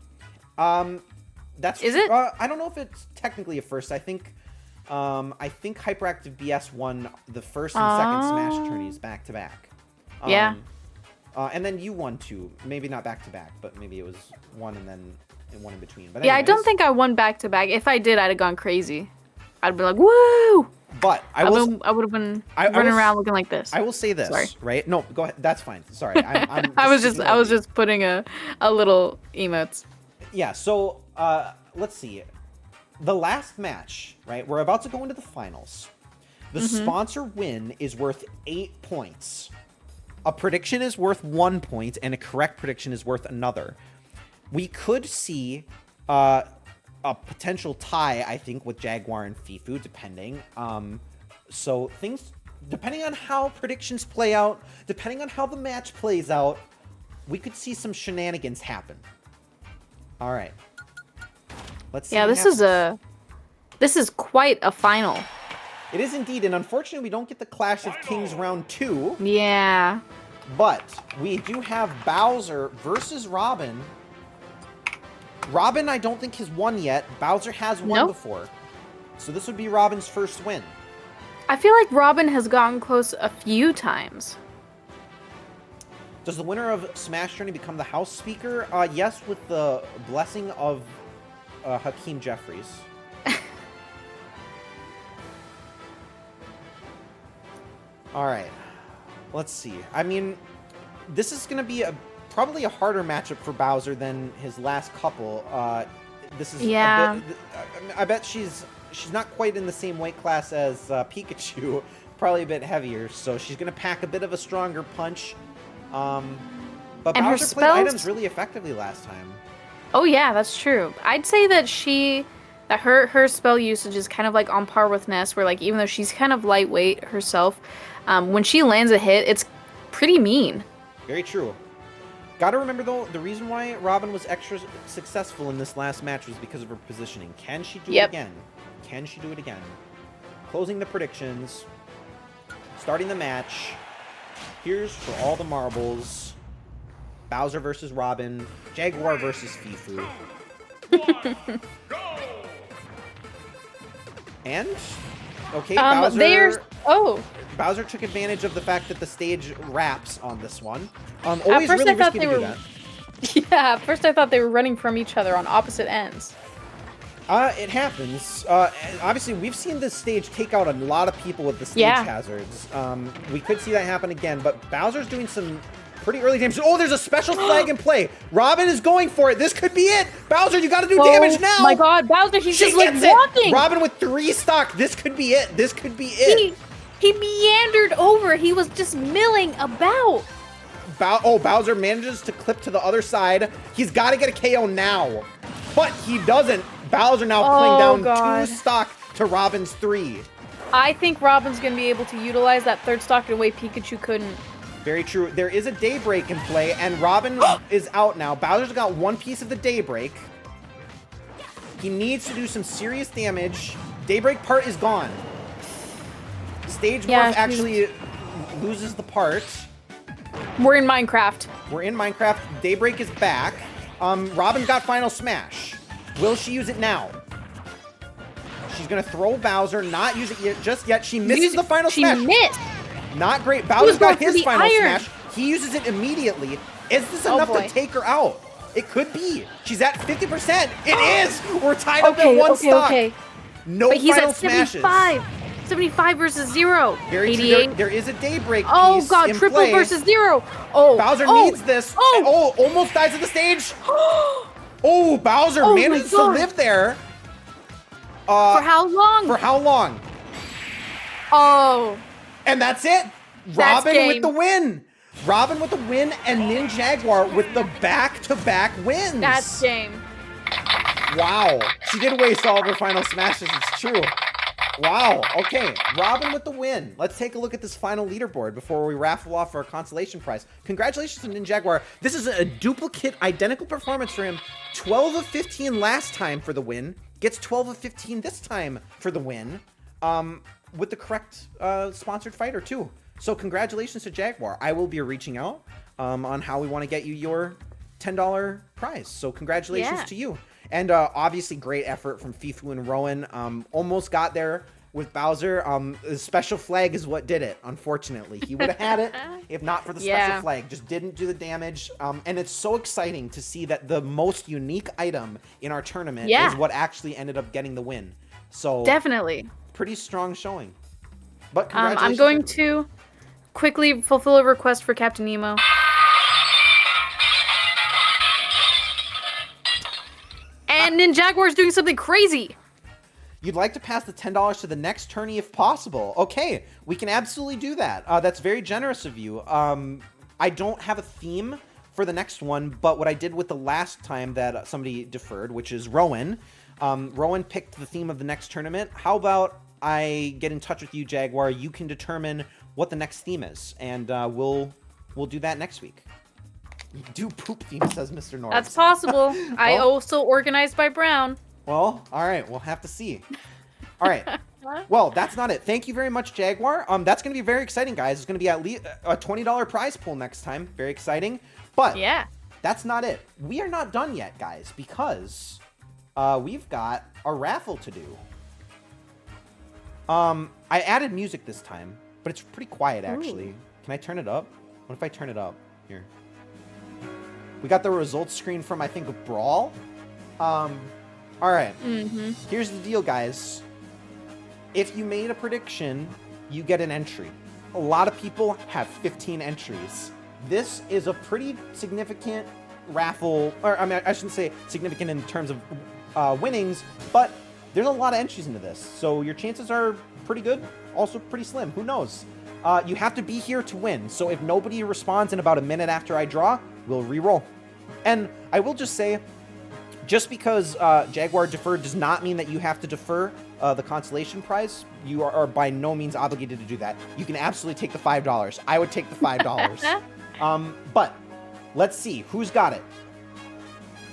A: Is
B: it?
A: I don't know if it's technically a first. I think Hyperactive BS won the first and second Smash tourneys back-to-back.
B: Yeah.
A: And then you won two. Maybe not back-to-back, but maybe it was one and then one in between. But
B: yeah, I don't think I won back-to-back. If I did, I'd have gone crazy. I'd be like, woo!
A: But
B: I would have been running around looking like this.
A: I will say this,
B: Sorry.
A: right? No, go ahead. That's fine. Sorry. I'm
B: I was just putting a little emotes.
A: Yeah, so let's see. The last match, right? We're about to go into the finals. The sponsor win is worth 8 points. A prediction is worth 1 point, and a correct prediction is worth another. We could see a potential tie, I think, with Jaguar and Fifu, depending. So things, depending on how predictions play out, depending on how the match plays out, we could see some shenanigans happen. All right. Let's see.
B: Yeah, this is quite a final.
A: It is indeed, and unfortunately, we don't get the Clash of Kings round 2.
B: Yeah.
A: But we do have Bowser versus Robin. Robin, I don't think has won yet. Bowser has won before. So this would be Robin's first win.
B: I feel like Robin has gotten close a few times.
A: Does the winner of SmashTourney become the house speaker? Yes, with the blessing of Hakeem Jeffries. All right. Let's see. I mean, this is going to be probably a harder matchup for Bowser than his last couple. This is a bit, I bet she's not quite in the same weight class as Pikachu. Probably a bit heavier, so she's going to pack a bit of a stronger punch. But
B: and
A: Bowser played items really effectively last time.
B: Oh yeah, that's true. I'd say that her spell usage is kind of like on par with Ness, where like even though she's kind of lightweight herself, when she lands a hit, it's pretty mean.
A: Very true. Gotta remember though, the reason why Robin was extra successful in this last match was because of her positioning. Can she do it again? Can she do it again? Closing the predictions. Starting the match. Here's for all the marbles. Bowser versus Robin. Jaguar versus Fifu. And okay, Bowser took advantage of the fact that the stage wraps on this one. Always really risky to do that.
B: Yeah, at first I thought they were running from each other on opposite ends.
A: It happens. Obviously, we've seen this stage take out a lot of people with the stage hazards. We could see that happen again, but Bowser's doing some pretty early damage. Oh, there's a special flag in play. Robin is going for it. This could be it. Bowser, you got to do damage now.
B: Oh my God, Bowser, he's just like walking.
A: Robin with 3 stock. This could be it. This could be it.
B: He meandered over. He was just milling about.
A: Bowser manages to clip to the other side. He's got to get a KO now, but he doesn't. Bowser now playing down 2 stock to Robin's 3.
B: I think Robin's going to be able to utilize that 3rd stock in a way Pikachu couldn't.
A: Very true. There is a Daybreak in play, and Robin is out now. Bowser's got 1 piece of the Daybreak. He needs to do some serious damage. Daybreak part is gone. Stage Morph actually loses the part.
B: We're in Minecraft.
A: We're in Minecraft. Daybreak is back. Robin got Final Smash. Will she use it now? She's going to throw Bowser, not use it just yet. She misses the Final Smash.
B: She missed.
A: Not great. Bowser's got his Final Smash. He uses it immediately. Is this
B: Oh,
A: enough
B: boy.
A: to take her out? It could be. She's at 50%. It is. We're tied up at one stock.
B: Okay.
A: No
B: But he's
A: final
B: at
A: smashes.
B: 75. 75 versus 0.
A: Very true.
B: 88.
A: There is a daybreak
B: Oh
A: piece
B: god,
A: in
B: triple
A: play.
B: versus 0. Oh.
A: Bowser
B: oh,
A: needs this.
B: Oh.
A: Almost dies at the stage. Oh, Bowser
B: Oh my
A: manages to
B: God.
A: live there.
B: For how long?
A: For how long?
B: Oh.
A: And that's it.
B: That's
A: Robin with
B: game.
A: the win. Robin with the win and Ninjaguar with the back-to-back wins.
B: That's game.
A: Wow. She did waste all of her final smashes. It's true. Wow. Okay. Robin with the win. Let's take a look at this final leaderboard before we raffle off our consolation prize. Congratulations to Ninjaguar. This is a duplicate, identical performance for him. 12 of 15 last time for the win. Gets 12 of 15 this time for the win. With the correct sponsored fighter too. So congratulations to Jaguar. I will be reaching out on how we want to get you your $10 prize. So congratulations to you. And obviously great effort from Fifu and Rowan. Almost got there with Bowser. The special flag is what did it, unfortunately. He would have had it if not for the special flag. Just didn't do the damage. And it's so exciting to see that the most unique item in our tournament is what actually ended up getting the win. So
B: Definitely.
A: pretty strong showing. But congratulations.
B: I'm going to quickly fulfill a request for Captain Nemo. And Ninjaguar's doing something crazy.
A: You'd like to pass the $10 to the next tourney if possible. Okay, we can absolutely do that. That's very generous of you. I don't have a theme for the next one, but what I did with the last time that somebody deferred, which is Rowan. Rowan picked the theme of the next tournament. How about I get in touch with you, Jaguar? You can determine what the next theme is, and we'll do that next week. Do poop theme, says Mr. Norris.
B: That's possible. I also organized by Brown.
A: Well, all right. We'll have to see. All right. Well, that's not it. Thank you very much, Jaguar. That's going to be very exciting, guys. It's going to be at least a $20 prize pool next time. Very exciting. But that's not it. We are not done yet, guys, because we've got a raffle to do. I added music this time, but it's pretty quiet, actually. Ooh. Can I turn it up? What if I turn it up? Here. We got the results screen from, I think, Brawl. All right. Here's the deal, guys. If you made a prediction, you get an entry. A lot of people have 15 entries. This is a pretty significant raffle, or I mean, I shouldn't say significant in terms of winnings, but there's a lot of entries into this. So your chances are pretty good, also pretty slim. Who knows? You have to be here to win. So if nobody responds in about a minute after I draw, we'll re-roll. And I will just say, just because Jaguar deferred does not mean that you have to defer the consolation prize. You are by no means obligated to do that. You can absolutely take the $5. I would take the $5. But let's see who's got it.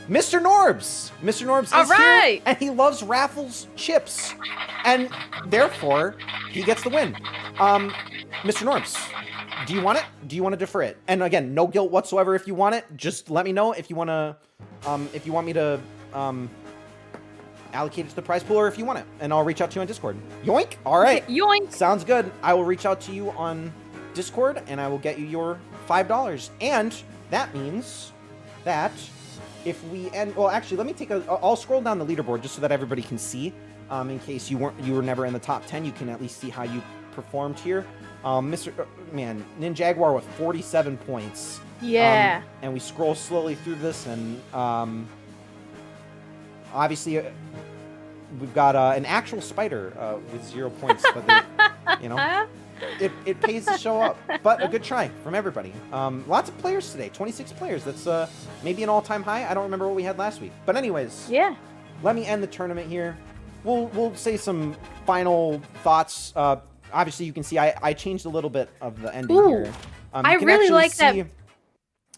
A: Mr. Norbs. Mr. Norbs is here, and he loves Raffles chips, and therefore he gets the win. Mr. Norbs, do you want it? Do you want to defer it? And again, no guilt whatsoever if you want it. Just let me know if you want to, if you want me to allocate it to the prize pool, or if you want it, and I'll reach out to you on Discord. Yoink! All right.
B: Yoink!
A: Sounds good. I will reach out to you on Discord, and I will get you your $5. And that means that if we end, well, actually, let me take a. I'll scroll down the leaderboard just so that everybody can see. In case you were never in the top 10, you can at least see how you performed here. Ninjaguar with 47 points.
B: Yeah.
A: And we scroll slowly through this, and obviously we've got an actual spider with 0 points, but it pays to show up. But a good try from everybody. Lots of players today, 26 players. That's maybe an all-time high. I don't remember what we had last week. But anyways, let me end the tournament here. We'll say some final thoughts. Obviously, you can see I changed a little bit of the ending here.
B: I really like that.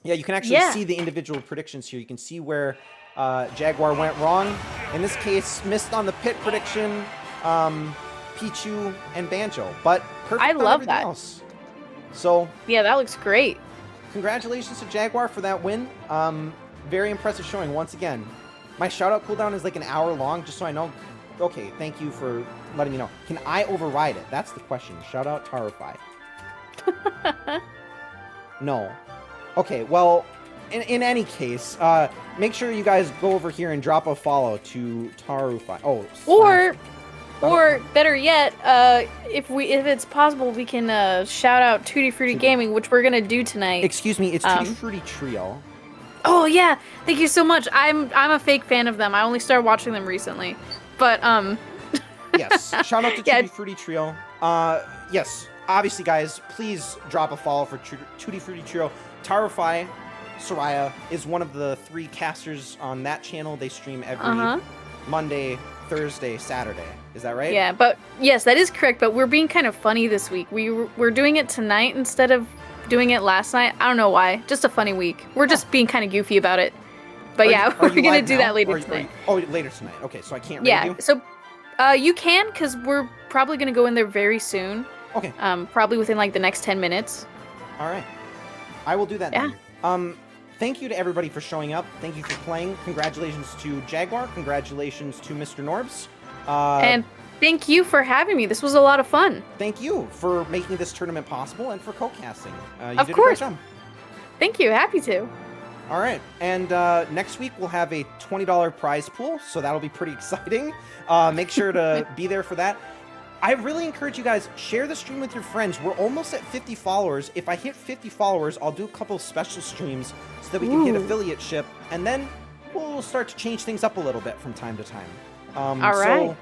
A: Yeah, you can actually see the individual predictions here. You can see where Jaguar went wrong. In this case, missed on the pit prediction, Pichu and Banjo, but perfect
B: I
A: on
B: love
A: everything
B: that.
A: else. So
B: yeah, that looks great.
A: Congratulations to Jaguar for that win. Very impressive showing once again. My shout-out cooldown is like an hour long, just so I know. Okay, thank you for letting me know. Can I override it? That's the question. Shout out tarufai. No. Okay, well, in any case, make sure you guys go over here and drop a follow to tarufai. Oh,
B: Or better yet, if it's possible, we can shout out Tutti Frutti Gaming, which we're gonna do tonight.
A: excuse me, it's Tutti Frutti Trio.
B: Oh yeah, thank you so much. I'm a fake fan of them. I only started watching them recently, but
A: Yes, shout out to
B: Yeah.
A: Tutti Frutti Trio. Yes, obviously, guys, please drop a follow for Tutti Frutti Trio. Tarufai Soraya is one of the 3 casters on that channel. They stream every Monday, Thursday, Saturday. Is that right?
B: Yeah, but yes, that is correct. But we're being kind of funny this week. We're doing it tonight instead of doing it last night. I don't know why. Just a funny week. We're just being kind of goofy about it. But we're gonna do that later tonight.
A: Later tonight. Okay, so I can't raid you?
B: So you can, because we're probably gonna go in there very soon.
A: Okay.
B: Probably within like the next 10 minutes.
A: All right. I will do that
B: Yeah.
A: then. Thank you to everybody for showing up. Thank you for playing. Congratulations to Jaguar. Congratulations to Mr. Norbs.
B: And thank you for having me. This was a lot of fun.
A: Thank you for making this tournament possible and for co-casting. You
B: Of
A: did
B: course.
A: a great job.
B: Thank you. Happy to.
A: All right, and next week we'll have a $20 prize pool, so that'll be pretty exciting. Make sure to be there for that. I really encourage you guys, share the stream with your friends. We're almost at 50 followers. If I hit 50 followers, I'll do a couple of special streams so that we can hit affiliate ship, and then we'll start to change things up a little bit from time to time.
B: All right.
A: So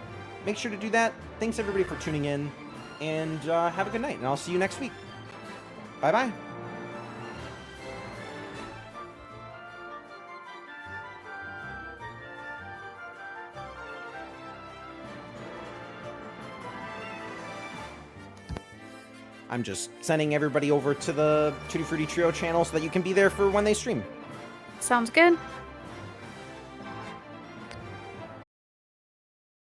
A: make sure to do that. Thanks everybody for tuning in, and have a good night, and I'll see you next week. Bye-bye. I'm just sending everybody over to the Tutti Frutti Trio channel so that you can be there for when they stream.
B: Sounds good.